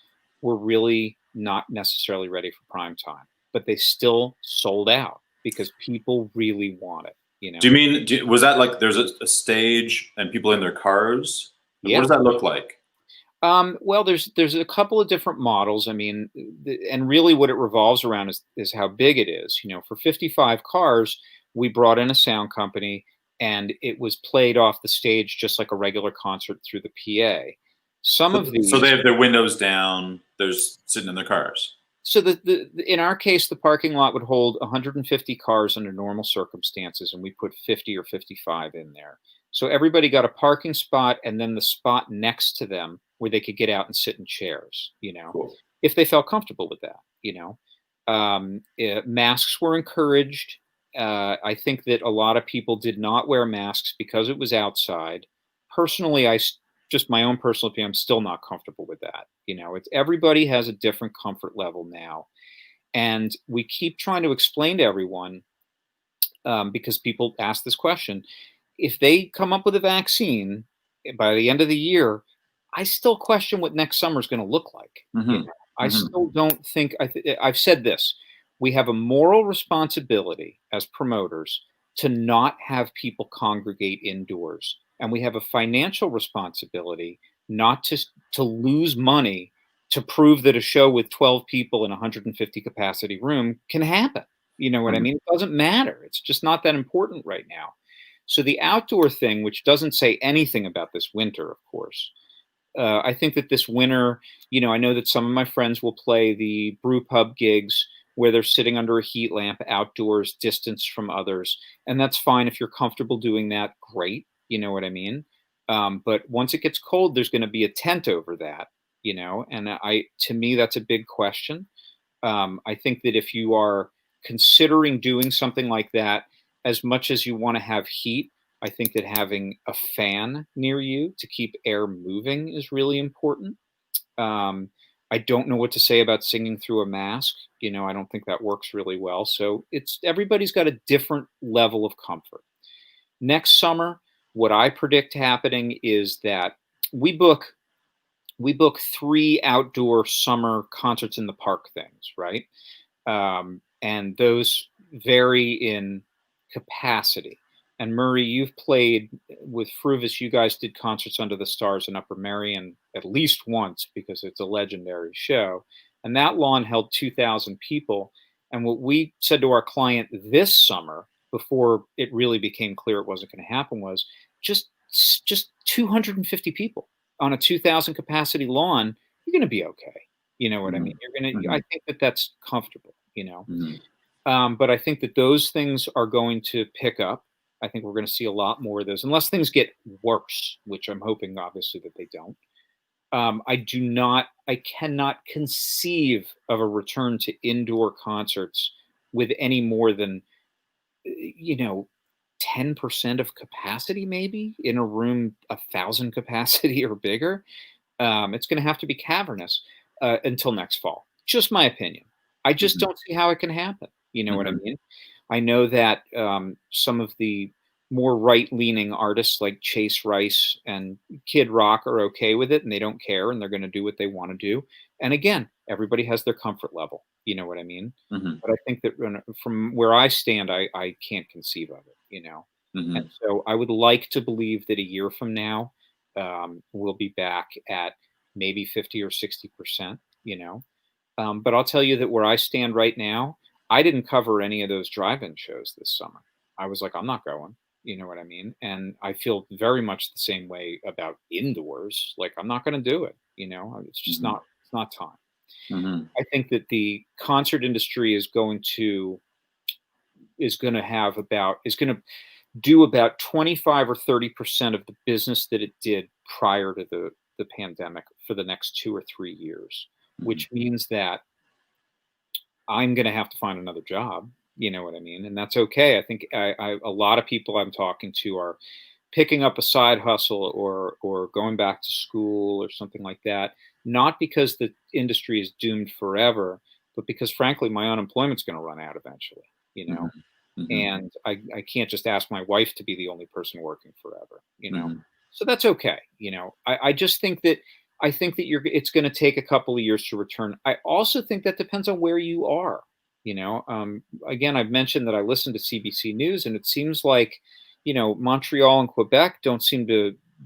were really not necessarily ready for prime time, but they still sold out because people really want it. Do you mean, was that like there's a stage and people in their cars? Yeah. What does that look like? Well, there's a couple of different models. I mean, and really what it revolves around is how big it is. For 55 cars, we brought in a sound company, and it was played off the stage just like a regular concert through the PA. So they have their windows down. They're sitting in their cars. So in our case, the parking lot would hold 150 cars under normal circumstances, and we put 50 or 55 in there. So everybody got a parking spot, and then the spot next to them where they could get out and sit in chairs, cool. If they felt comfortable with that, masks were encouraged. I think that a lot of people did not wear masks because it was outside. Personally, just my own personal opinion, I'm still not comfortable with that. It's everybody has a different comfort level now. And we keep trying to explain to everyone, because people ask this question, if they come up with a vaccine by the end of the year, I still question what next summer is going to look like. Mm-hmm. I Mm-hmm. still don't think, I've said this, we have a moral responsibility as promoters to not have people congregate indoors. And we have a financial responsibility not to lose money to prove that a show with 12 people in a 150 capacity room can happen. You know what I Mm-hmm. mean? It doesn't matter. It's just not that important right now. So the outdoor thing, which doesn't say anything about this winter, of course, I think that this winter, I know that some of my friends will play the brew pub gigs where they're sitting under a heat lamp outdoors, distanced from others. And that's fine if you're comfortable doing that. Great. You know what I mean? But once it gets cold, there's going to be a tent over that, and to me, that's a big question. I think that if you are considering doing something like that, as much as you want to have heat, I think that having a fan near you to keep air moving is really important. Um, I don't know what to say about singing through a mask. I don't think that works really well. So everybody's got a different level of comfort. Next summer, what I predict happening is that we book we book 3 outdoor summer concerts in the park things, right? And those vary in capacity. And Murray, you've played with Fruvis. You guys did concerts under the stars in Upper Merion at least once because it's a legendary show. And that lawn held 2,000 people. And what we said to our client this summer, before it really became clear it wasn't going to happen, was just 250 people on a 2,000 capacity lawn. You're going to be okay. You know what I mean? I think that that's comfortable, Mm-hmm. But I think that those things are going to pick up. I think we're going to see a lot more of those, unless things get worse, which I'm hoping, obviously, that they don't. I cannot conceive of a return to indoor concerts with any more than, 10% of capacity, maybe in a room, 1,000 capacity or bigger. It's going to have to be cavernous until next fall. Just my opinion. I just Mm-hmm. don't see how it can happen. You know what I Mm-hmm. mean? I know that some of the more right-leaning artists like Chase Rice and Kid Rock are okay with it, and they don't care, and they're going to do what they want to do. And again, everybody has their comfort level. You know what I mean? Mm-hmm. But I think that from where I stand, I can't conceive of it. And Mm-hmm. so I would like to believe that a year from now, we'll be back at maybe 50 or 60%. But I'll tell you that where I stand right now, I didn't cover any of those drive-in shows this summer. I was like, I'm not going. You know what I mean? And I feel very much the same way about indoors. Like, I'm not going to do it. It's just Mm-hmm. it's not time. Mm-hmm. I think that the concert industry is going to do about 25 or 30% of the business that it did prior to the pandemic for the next 2 or 3 years, Mm-hmm. which means that I'm going to have to find another job. You know what I mean? And that's okay. I think a lot of people I'm talking to are picking up a side hustle or going back to school or something like that, not because the industry is doomed forever, but because frankly, my unemployment's going to run out eventually, Mm-hmm. and I can't just ask my wife to be the only person working forever, Mm-hmm. so that's okay. I just think that it's going to take a couple of years to return. I also think that depends on where you are. Again, I've mentioned that I listen to CBC News, and it seems like, Montreal and Quebec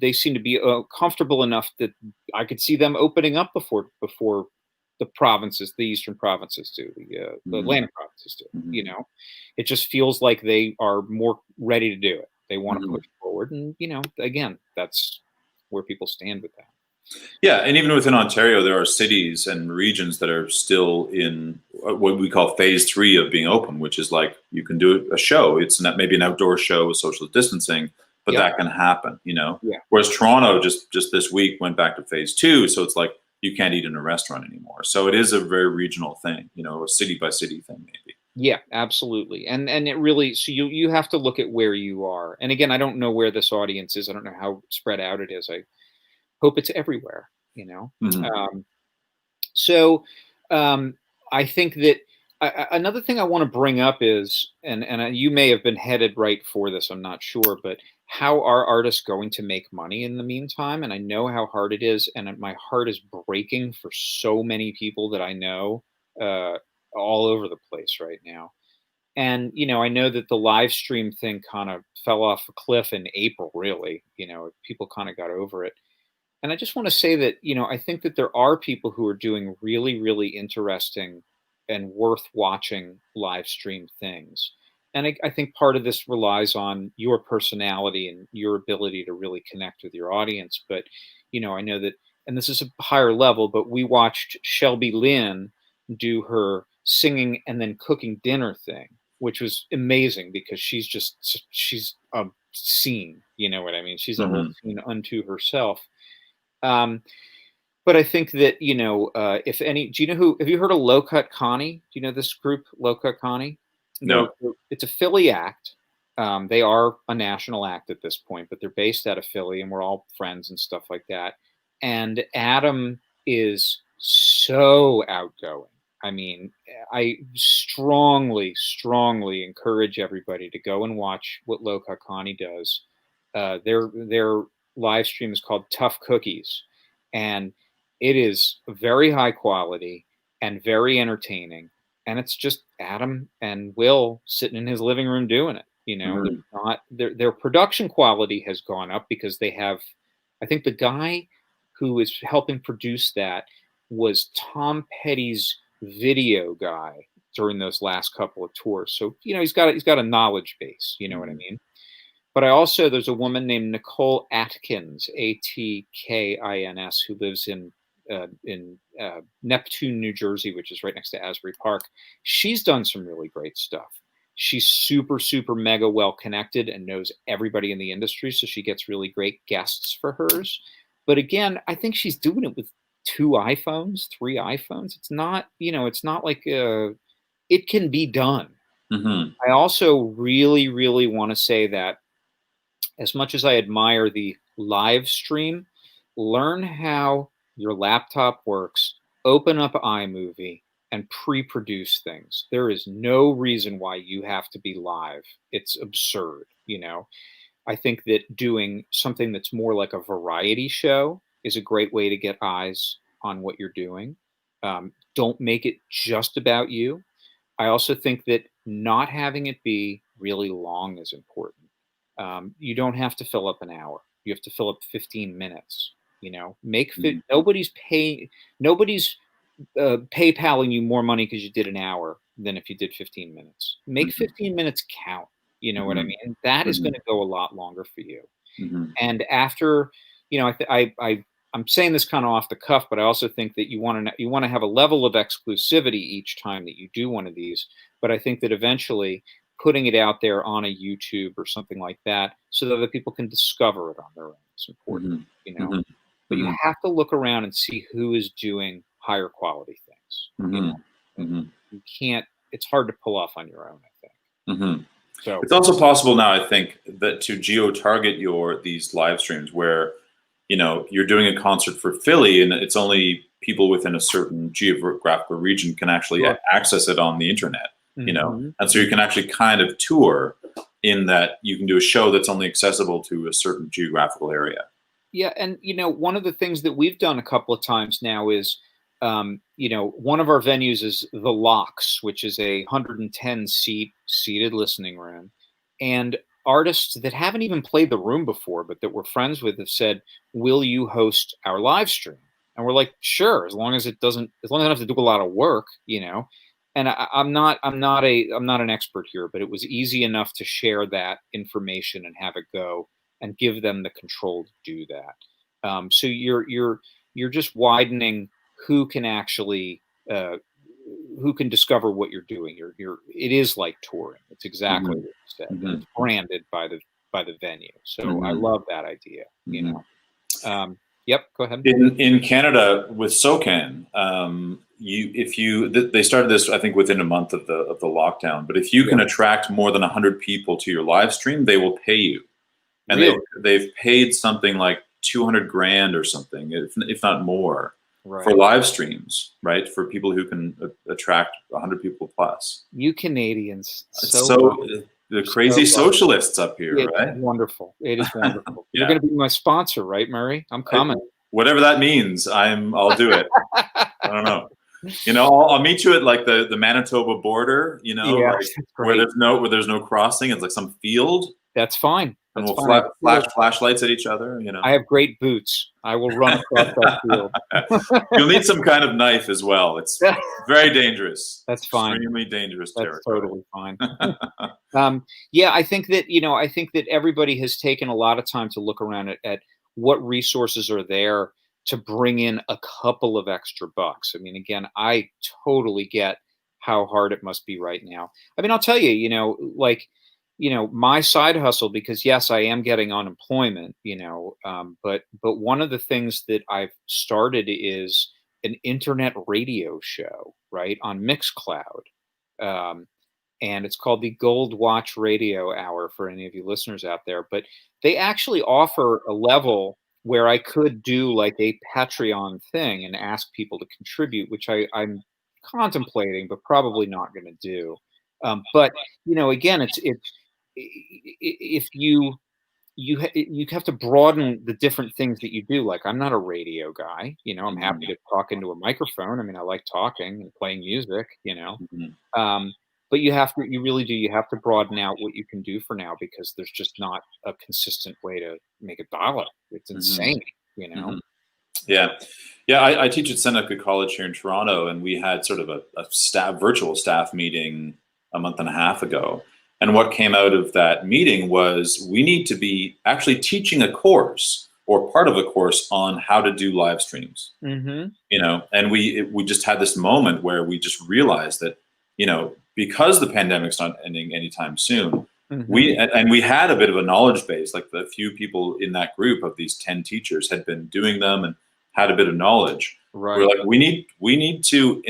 they seem to be comfortable enough that I could see them opening up before the eastern provinces do, the Mm-hmm. Atlantic provinces do. Mm-hmm. It just feels like they are more ready to do it. They want to Mm-hmm. push forward, and again, that's where people stand with that. Yeah, and even within Ontario, there are cities and regions that are still in what we call phase 3 of being open, which is like you can do a show. It's not maybe an outdoor show with social distancing, but Yep. that can happen. Yeah. Whereas Toronto just this week went back to phase 2, so it's like you can't eat in a restaurant anymore. So it is a very regional thing, a city by city thing, maybe. Yeah, absolutely. And it really, so you have to look at where you are. And again, I don't know where this audience is. I don't know how spread out it is. I hope it's everywhere. Mm-hmm. So I think that another thing I want to bring up is, and you may have been headed right for this, I'm not sure, but how are artists going to make money in the meantime? And I know how hard it is, and my heart is breaking for so many people that I know all over the place right now. And, I know that the live stream thing kind of fell off a cliff in April, really. People kind of got over it. And I just want to say that, I think that there are people who are doing really, really interesting and worth watching live stream things. And I think part of this relies on your personality and your ability to really connect with your audience. But, I know that, and this is a higher level, but we watched Shelby Lynn do her singing and then cooking dinner thing, which was amazing because she's a scene, you know what I mean? She's a whole scene unto herself. Um, but I think that, if any, have you heard of Low Cut Connie? Do you know this group, Low Cut Connie? No. It's a Philly act. They are a national act at this point, but they're based out of Philly and we're all friends and stuff like that. And Adam is so outgoing. I mean, I strongly, strongly encourage everybody to go and watch what Low Cut Connie does. Their live stream is called Tough Cookies, and it is very high quality and very entertaining. And it's just Adam and Will sitting in his living room doing it. They're not, their production quality has gone up because they have, I think the guy who is helping produce that was Tom Petty's video guy during those last couple of tours. So, he's got a knowledge base, you know what I mean? But there's a woman named Nicole Atkins, Atkins, who lives in Neptune, New Jersey, which is right next to Asbury Park. She's done some really great stuff. She's super, super mega well connected and knows everybody in the industry. So she gets really great guests for hers. But again, I think she's doing it with 2 iPhones, 3 iPhones. It's not, it's not like it can be done. I also really, really want to say that as much as I admire the live stream, learn how your laptop works, open up iMovie, and pre-produce things. There is no reason why you have to be live. It's absurd, I think that doing something that's more like a variety show is a great way to get eyes on what you're doing. Don't make it just about you. I also think that not having it be really long is important. You don't have to fill up an hour. You have to fill up 15 minutes. Nobody's PayPaling you more money because you did an hour than if you did 15 minutes. Make 15 minutes count. You know what I mean? That is going to go a lot longer for you. And after, I'm saying this kind of off the cuff, but I also think that you want to have a level of exclusivity each time that you do one of these. But I think that eventually putting it out there on a YouTube or something like that so that other people can discover it on their own is important, But you have to look around and see who is doing higher quality things. You can't, it's hard to pull off on your own, I think. So it's also possible now, I think, that to geo-target these live streams where, you're doing a concert for Philly and it's only people within a certain geographical region can actually access it on the internet, and so you can actually kind of tour in that you can do a show that's only accessible to a certain geographical area. Yeah. And, one of the things that we've done a couple of times now is, one of our venues is the Locks, which is a 110 seated listening room. And artists that haven't even played the room before, but that we're friends with have said, will you host our live stream? And we're like, sure, as long as I don't have to do a lot of work, And I'm not an expert here, but it was easy enough to share that information and have it go and give them the control to do that. So you're just widening who can actually who can discover what you're doing. It is like touring. It's exactly what you said. It's branded by the venue. So I love that idea. Yep. Go ahead. In Canada with SOCAN, they started this, I think, within a month of the lockdown. But if you can attract more than 100 people to your live stream, they will pay you, and they've paid something like $200,000 or something, if not more. for live streams, right? For people who can attract 100 people plus. You Canadians, So the crazy socialists up here, it's right? wonderful. It is wonderful. Yeah. You're going to be my sponsor, right, Murray? I'm coming. Whatever that means, I'll do it. I don't know. You know, I'll meet you at like the Manitoba border. You know, Yeah, like where there's no crossing. It's like some field. That's fine. And That's we'll fine. flash flashlights at each other. You know, I have great boots. I will run across that field. You'll need some kind of knife as well. It's very dangerous. That's fine. Extremely dangerous territory. That's totally fine. Yeah, I think that everybody has taken a lot of time to look around at what resources are there to bring in a couple of extra bucks. I mean, again, I totally get how hard it must be right now. I mean, I'll tell you, my side hustle, because yes, I am getting unemployment, but one of the things that I've started is an internet radio show, right, on Mixcloud. And it's called the Gold Watch Radio Hour for any of you listeners out there. But they actually offer a level where I could do like a Patreon thing and ask people to contribute, which I'm contemplating, but probably not going to do. But again, it's if you have to broaden the different things that you do. Like, I'm not a radio guy, I'm happy to talk into a microphone. I mean, I like talking and playing music, but you have to broaden out what you can do for now, because there's just not a consistent way to make $1. It's insane, Yeah. I teach at Seneca College here in Toronto, and we had sort of a virtual staff meeting a month and a half ago. And what came out of that meeting was we need to be actually teaching a course or part of a course on how to do live streams. And we just had this moment where we just realized that, because the pandemic's not ending anytime soon, we had a bit of a knowledge base. Like, the few people in that group of these 10 teachers had been doing them and had a bit of knowledge. Right. We're like, we need to,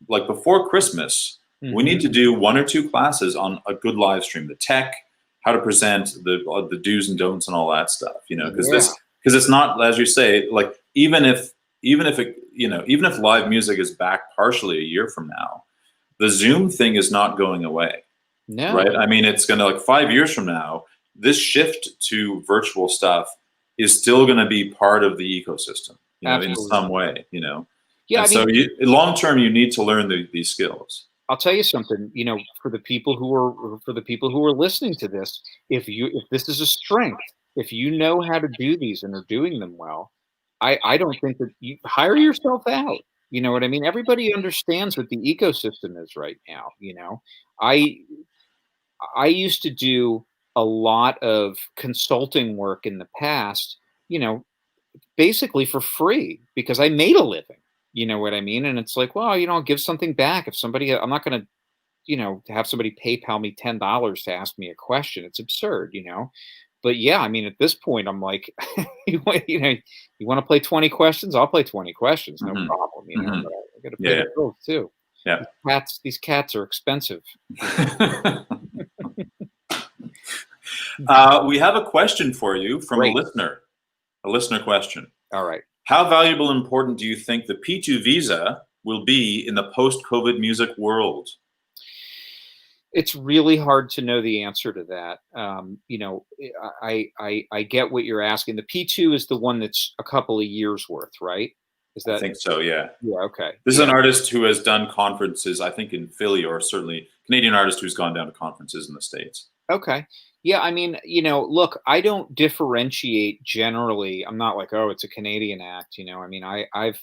before Christmas, we need to do 1 or 2 classes on a good live stream, the tech, how to present, the do's and don'ts and all that stuff, because it's not, as you say, like, even if live music is back partially a year from now, the Zoom thing is not going away. No. Right. I mean, it's going to, 5 years from now, this shift to virtual stuff is still going to be part of the ecosystem, in some way, Yeah. So long term, you need to learn these skills. I'll tell you something, for the people who are listening to this, if this is a strength, if you know how to do these and are doing them well, I don't think that you hire yourself out. You know what I mean? Everybody understands what the ecosystem is right now. I used to do a lot of consulting work in the past, basically for free, because I made a living. You know what I mean? And it's like, well, I'll give something back. If somebody, I'm not going to, have somebody PayPal me $10 to ask me a question. It's absurd, But yeah, I mean, at this point, I'm like, you want to play 20 questions? I'll play 20 questions, no problem. But I got to pay the bills too. Yeah, these cats are expensive. We have a question for you from a listener question. All right. How valuable and important do you think the P2 visa will be in the post-COVID music world? It's really hard to know the answer to that. I get what you're asking. The P2 is the one that's a couple of years worth, right? Is that? I think so, yeah. Yeah, okay. This is an artist who has done conferences, I think, in Philly, or certainly Canadian artist who's gone down to conferences in the States. Okay. Yeah, I mean, look, I don't differentiate generally. I'm not like, oh, it's a Canadian act. I mean, I've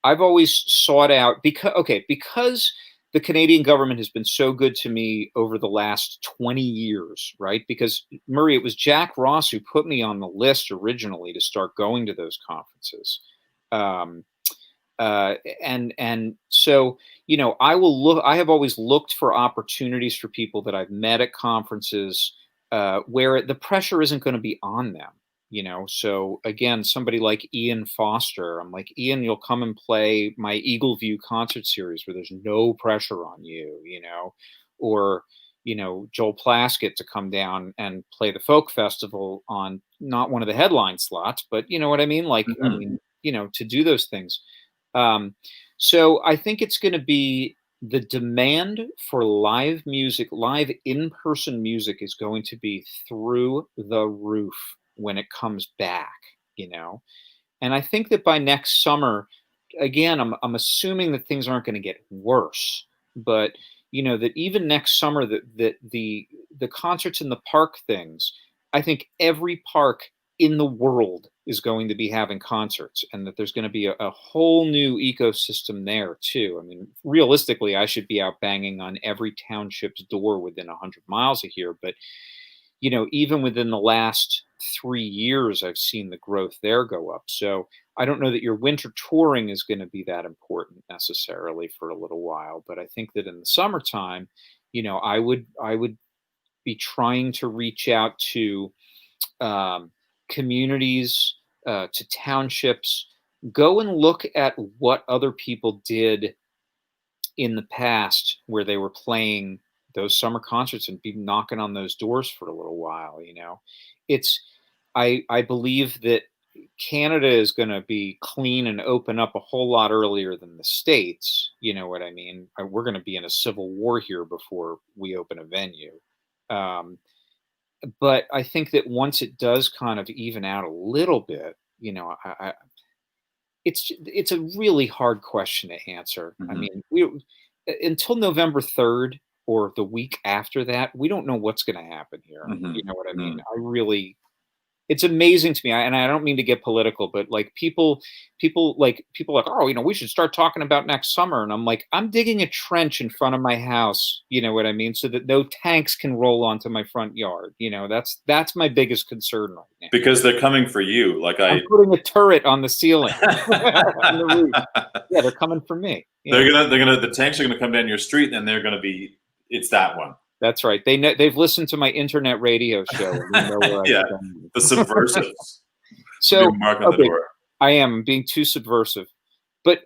always sought out, because the Canadian government has been so good to me over the last 20 years, right? Because, Murray, it was Jack Ross who put me on the list originally to start going to those conferences. And so, I have always looked for opportunities for people that I've met at conferences where the pressure isn't going to be on them, So again, somebody like Ian Foster, I'm like, Ian, you'll come and play my Eagle View concert series where there's no pressure on you, or, Joel Plaskett to come down and play the folk festival on not one of the headline slots, but you know what I mean? Like, I mean, to do those things. So I think it's going to be the demand for live music, live in-person music is going to be through the roof when it comes back, you know? And I think that by next summer, again, I'm assuming that things aren't going to get worse, but you know that even next summer, that the concerts in the park things, I think every park in the world is going to be having concerts, and that there's going to be a whole new ecosystem there too. I mean, realistically, I should be out banging on every township's door within 100 miles of here, but you know, even within the last 3 years, I've seen the growth there go up. So I don't know that your winter touring is going to be that important necessarily for a little while, but I think that in the summertime, you know, I would be trying to reach out to um, communities, to townships, go and look at what other people did in the past where they were playing those summer concerts and be knocking on those doors for a little while. You know, it's I believe that Canada is going to be clean and open up a whole lot earlier than the States. You know what I mean? We're going to be in a civil war here before we open a venue. Um, but I think that once it does kind of even out a little bit, you know, it's a really hard question to answer. I Mhm. mean, we until November 3rd or the week after that, we don't know what's going to happen here. You Mhm. know what I mean? Mhm. I really it's amazing to me, and I don't mean to get political, but like people like, oh, you know, we should start talking about next summer, and I'm like, I'm digging a trench in front of my house, you know what I mean, so that no tanks can roll onto my front yard. You know, that's my biggest concern right now. Because they're coming for you. Like I'm I putting a turret on the ceiling, on the roof. Yeah, they're coming for me. Yeah, the tanks are gonna come down your street and they're gonna be it's that one. that's right. They've listened to my internet radio show and they know where I Yeah. stand. The subversives. Be a So, mark on the okay, door. I am being too subversive. But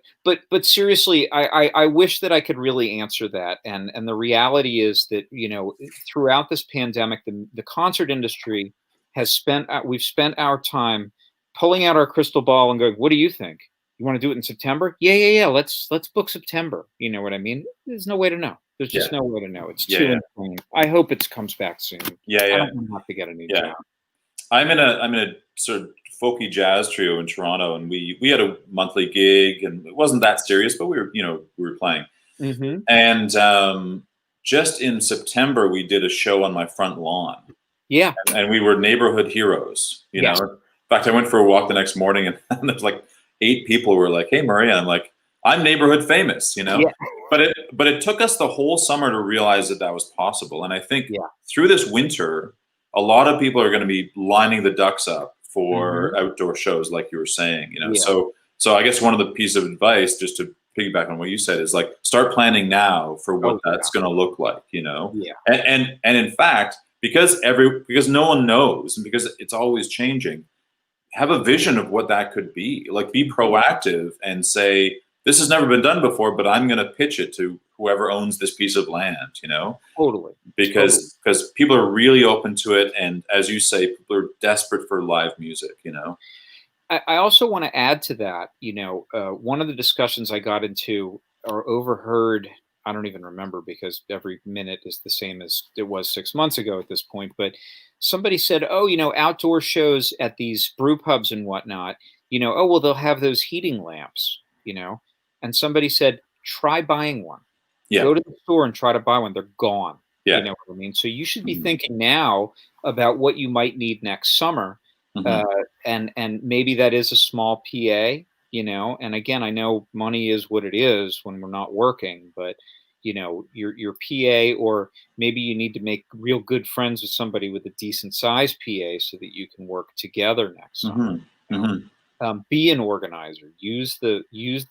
seriously, I wish that I could really answer that. And the reality is that, you know, throughout this pandemic, the concert industry has we've spent our time pulling out our crystal ball and going, what do you think? You want to do it in September? Yeah. Let's book September. You know what I mean? There's no way to know. There's Yeah. just no way to know. It's Yeah, too yeah. insane. I hope it comes back soon. Yeah, I yeah. don't want to have to get a new Yeah. job. I'm in a sort of folky jazz trio in Toronto, and we had a monthly gig, and it wasn't that serious, but we were playing. Hmm. And just in September, we did a show on my front lawn, Yeah. and we were neighborhood heroes. You know, Yes. in fact, I went for a walk the next morning, and there's like 8 people who were like, "Hey, Maria," I'm like, "I'm neighborhood famous," you know. Yeah. But it took us the whole summer to realize that that was possible, and I think Yeah. through this winter, a lot of people are going to be lining the ducks up Hmm. for outdoor shows, like you were saying. You know, Yeah. so I guess one of the pieces of advice, just to piggyback on what you said, is like start planning now for what Oh yeah. that's going to look like. You know, Yeah. and in fact, because no one knows, and because it's always changing, have a vision of what that could be. Like, be proactive and say, this has never been done before, but I'm going to pitch it to whoever owns this piece of land, you know, Totally. Totally. because people are really open to it. And as you say, people are desperate for live music, you know? I also want to add to that, you know, one of the discussions I got into or overheard, I don't even remember because every minute is the same as it was 6 months ago at this point. But somebody said, oh, you know, outdoor shows at these brew pubs and whatnot, you know, oh, well, they'll have those heating lamps, you know. And somebody said, try buying one. Yeah. Go to the store and try to buy one. They're gone. You Yeah. know what I mean? So you should be Mhm. thinking now about what you might need next summer. Mhm. Uh, and maybe that is a small PA, you know. And again, I know money is what it is when we're not working, but you know, your PA, or maybe you need to make real good friends with somebody with a decent size PA so that you can work together next summer. Mhm. You know, Mhm. be an organizer. Use the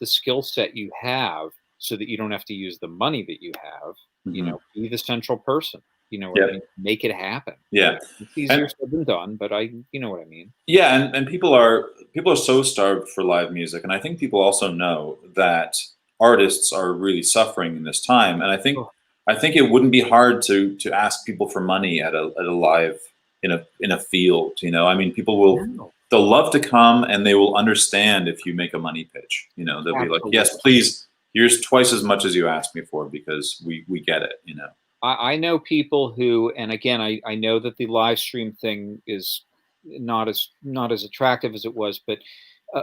skill set you have so that you don't have to use the money that you have. You Mhm. know, be the central person. You know what I Yeah. mean? Make it happen. Yeah. It's easier And said than done, but you know what I mean. yeah, and people are so starved for live music, and I think people also know that artists are really suffering in this time. And Oh, I think it wouldn't be hard to ask people for money at a live in a field. You know, I mean, people will no. they'll love to come, and they will understand if you make a money pitch. You know, they'll be like, Absolutely. yes, please, here's twice as much as you asked me for, because we get it, you know. I know people who, and again, I know that the live stream thing is not as attractive as it was, but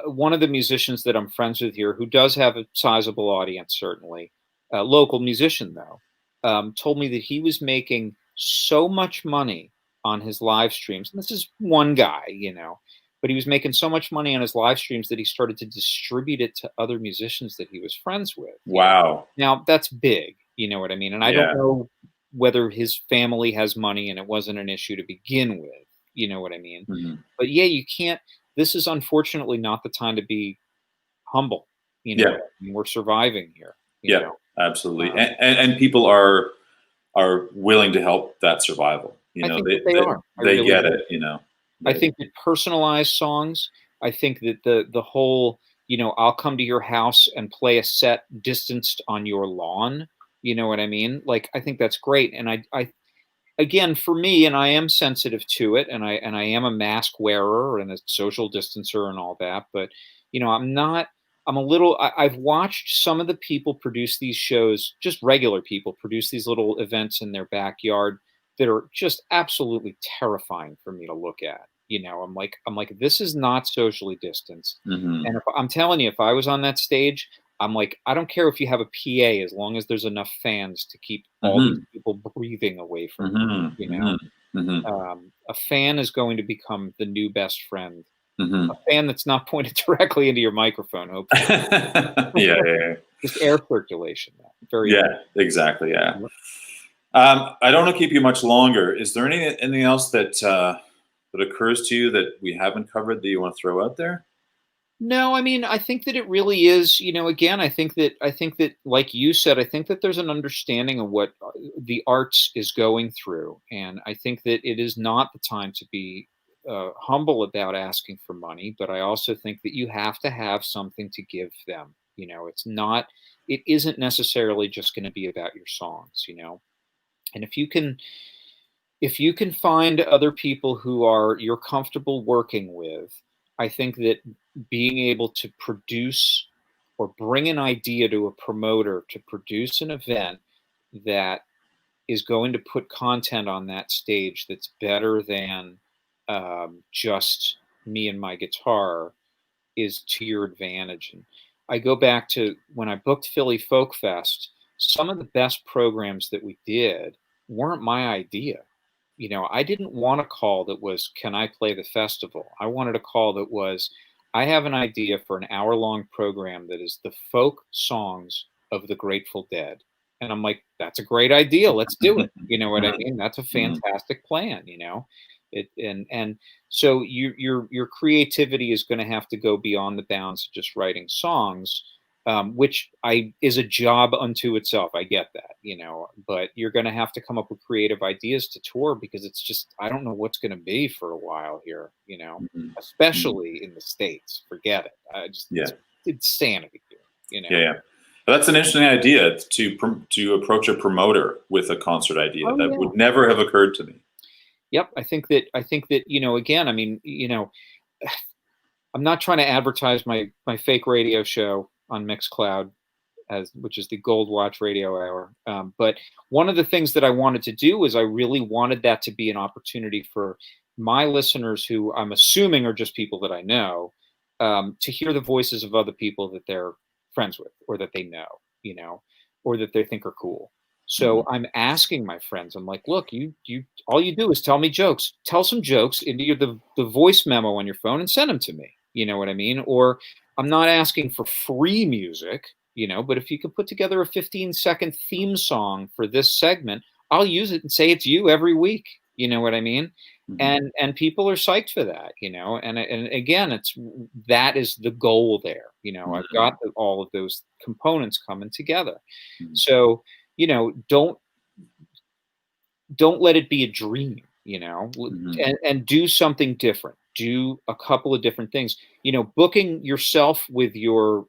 one of the musicians that I'm friends with here, who does have a sizable audience, certainly, a local musician though, told me that he was making so much money on his live streams. And this is one guy, but he was making so much money on his live streams that he started to distribute it to other musicians that he was friends with. Wow. Now that's big, you know what I mean? And I don't Yeah. know whether his family has money and it wasn't an issue to begin with, you know what I mean? Mhm. But yeah, you can't, this is unfortunately not the time to be humble. Yeah. What I mean? We're surviving here. Yeah, absolutely. Um, And people are willing to help that survival. You I know, think that they are. I they really get do. it, you know. I think that personalized songs, I think that the whole, I'll come to your house and play a set distanced on your lawn, you know what I mean? Like, I think that's great. And I again, for me, and I am sensitive to it, and I am a mask wearer and a social distancer and all that, but I'm not. I'm a little. I've watched some of the people produce these shows, just regular people produce these little events in their backyard that are just absolutely terrifying for me to look at. I'm like, this is not socially distanced. Mhm. And if I'm telling you, if I was on that stage, I'm like, I don't care if you have a PA as long as there's enough fans to keep all these Mhm. people breathing away from Mhm. you. Mhm. Mhm. A fan is going to become the new best friend. A Mhm. fan that's not pointed directly into your microphone, hopefully. Yeah, yeah, yeah. Just air circulation. Very Yeah, exactly, yeah. important. I don't want to keep you much longer. Is there anything else that occurs to you that we haven't covered that you want to throw out there? No, I mean, I think that it really is, again, I think that like you said, I think that there's an understanding of what the arts is going through. And I think that it is not the time to be humble about asking for money, but I also think that you have to have something to give them. It isn't necessarily just going to be about your songs. And if you can find other people who are you're comfortable working with, I think that being able to produce or bring an idea to a promoter to produce an event that is going to put content on that stage that's better than just me and my guitar is to your advantage. And I go back to when I booked Philly Folk Fest, some of the best programs that we did weren't my idea. I didn't want a call that was, can I play the festival? I wanted a call that was, I have an idea for an hour-long program that is the folk songs of the Grateful Dead. And I'm like, that's a great idea. Let's do it. You know what I Mhm. mean? That's a Mhm. fantastic plan. And so your creativity is going to have to go beyond the bounds of just writing songs, which is a job unto itself. I get that. But you're going to have to come up with creative ideas to tour, because it's just, I don't know what's going to be for a while here, Mhm. Mhm. especially in the States. Forget it. Yeah. It's insanity here. Yeah, yeah. But that's an interesting idea to approach a promoter with a concert idea. Oh That yeah. would never have occurred to me. Yep. I think that, again, I mean, I'm not trying to advertise my fake radio show on Mixcloud, which is the Gold Watch Radio Hour. But one of the things that I wanted to do is I really wanted that to be an opportunity for my listeners, who I'm assuming are just people that I know, to hear the voices of other people that they're friends with, or that they know, you know, or that they think are cool. Mhm. So I'm asking my friends, I'm like, look, you all you do is tell me jokes. Tell some jokes into the voice memo on your phone and send them to me. You know what I mean? Or I'm not asking for free music, but if you could put together a 15-second theme song for this segment, I'll use it and say it's you every week. You know what I mean? Mhm. And people are psyched for that. And again, that is the goal there. I've Mhm. got all of those components coming together. Mhm. So, don't let it be a dream. Mhm. And do something different. Do a couple of different things. Booking yourself with your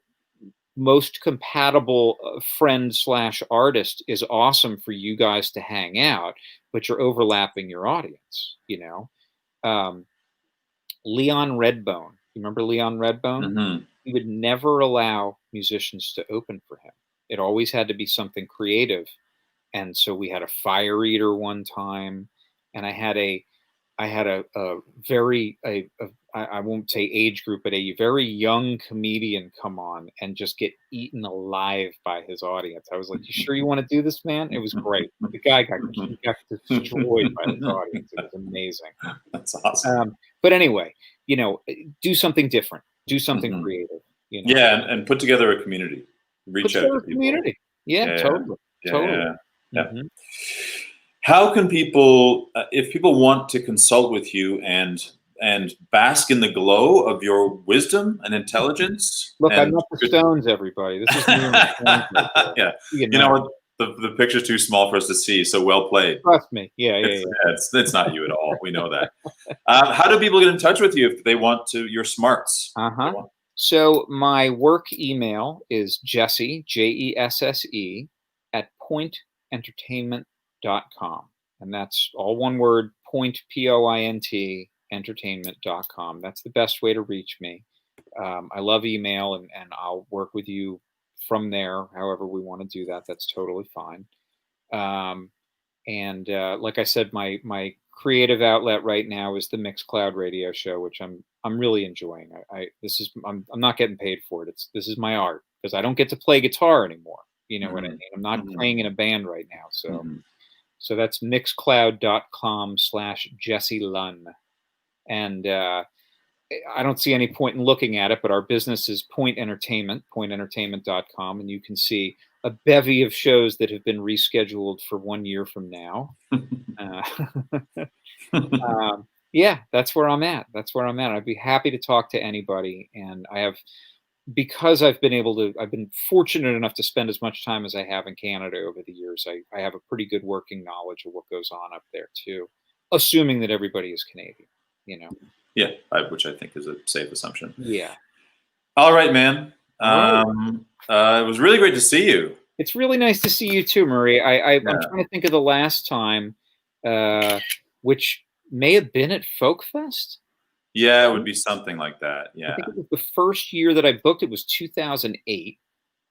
most compatible friend slash artist is awesome for you guys to hang out, but you're overlapping your audience. Um, Leon Redbone. You remember Leon Redbone? Mm-hmm. He would never allow musicians to open for him. It always had to be something creative. And so we had a fire eater one time, and I had a very, I won't say age group, but a very young comedian come on and just get eaten alive by his audience. I was like, "You sure you want to do this, man?" It was great. The guy got destroyed by his audience. It was amazing. That's awesome. But anyway, do something different. Do something Mm-hmm. creative. Yeah, and put together a community. Reach out to people. Community. Yeah, totally. Yeah. Mm-hmm. How can people, if people want to consult with you and bask in the glow of your wisdom and intelligence? Look, and I'm not the Stones, everybody. This is me and the Stones right there. Yeah, you know what? The picture's too small for us to see. So well played. Trust me. Yeah. It's not you at all. We know that. How do people get in touch with you if they want to? Your smarts. So my work email is Jesse, Jesse, at pointentertainment.com. And that's all one word, point, POINT, entertainment.com. That's the best way to reach me. I love email, and I'll work with you from there, however we want to do that. That's totally fine. And like I said, my creative outlet right now is the Mixcloud radio show, which I'm really enjoying. I'm not getting paid for it. This is my art, because I don't get to play guitar anymore. You know what I mean? I'm not playing in a band right now. So that's mixcloud.com/Jesse Lundy. And I don't see any point in looking at it, but our business is Point Entertainment, pointentertainment.com, and you can see a bevy of shows that have been rescheduled for 1 year from now. Yeah, that's where I'm at. I'd be happy to talk to anybody. And because I've been fortunate enough to spend as much time as I have in Canada over the years, I have a pretty good working knowledge of what goes on up there too, assuming that everybody is Canadian, Yeah, which I think is a safe assumption. Yeah. All right, man. It was really great to see you. It's really nice to see you too, Murray. I'm trying to think of the last time, which may have been at Folk Fest. Yeah, it would be something like that. Yeah. I think it was the first year that I booked. It was 2008.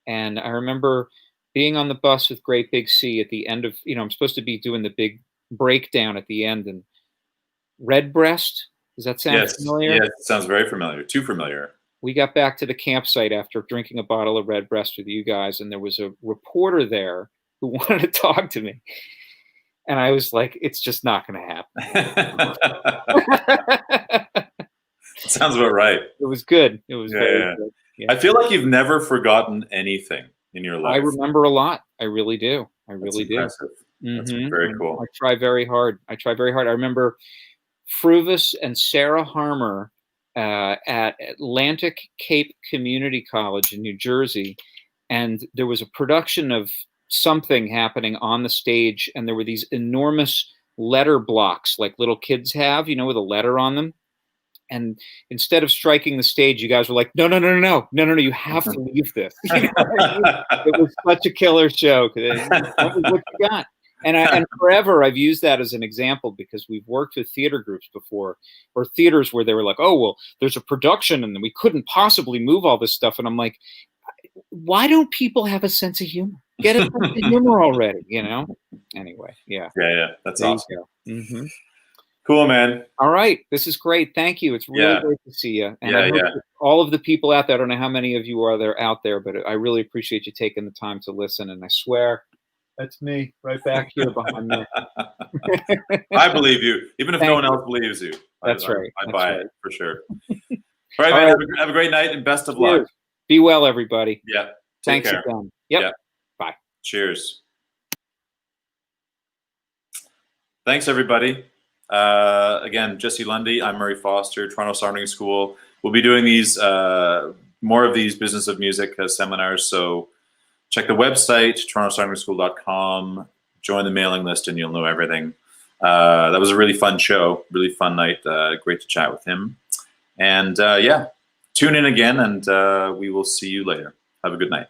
And I remember being on the bus with Great Big C at the end of, I'm supposed to be doing the big breakdown at the end. And Redbreast, does that sound familiar? Yes, it sounds very familiar. Too familiar. We got back to the campsite after drinking a bottle of Redbreast with you guys, and there was a reporter there who wanted to talk to me. And I was like, it's just not going to happen. Sounds about right. It was good. It was very good. Yeah. I feel like you've never forgotten anything in your life. I remember a lot. I really do. I really do. That's very cool. I try very hard. I remember Fruvis and Sarah Harmer at Atlantic Cape Community College in New Jersey, and there was a production of something happening on the stage, and there were these enormous letter blocks like little kids have, with a letter on them. And instead of striking the stage, you guys were like, no, you have to leave this. It was such a killer show. That was what you got. And forever I've used that as an example, because we've worked with theater groups before, or theaters where they were like, oh, well, there's a production and we couldn't possibly move all this stuff. And I'm like, why don't people have a sense of humor? Get a sense of humor already, Anyway, yeah. Yeah, that's there awesome. Mm-hmm. Cool, man. All right. This is great. Thank you. It's really great to see you. And I hope all of the people out there, I don't know how many of you are out there, but I really appreciate you taking the time to listen. And I swear, that's me right back here behind me. I believe you, even if no one else believes you. That's right. I buy it for sure. All right, man. Have a great night and best of luck. Be well, everybody. Yeah. Thanks again. Yep. Yeah. Bye. Cheers. Thanks, everybody. Again, Jesse Lundy. I'm Murray Foster, Toronto Songwriting School. We'll be doing these more of these Business of Music seminars. So check the website, torontosongwritingschool.com. Join the mailing list, and you'll know everything. That was a really fun show, really fun night. Great to chat with him. And tune in again, and we will see you later. Have a good night.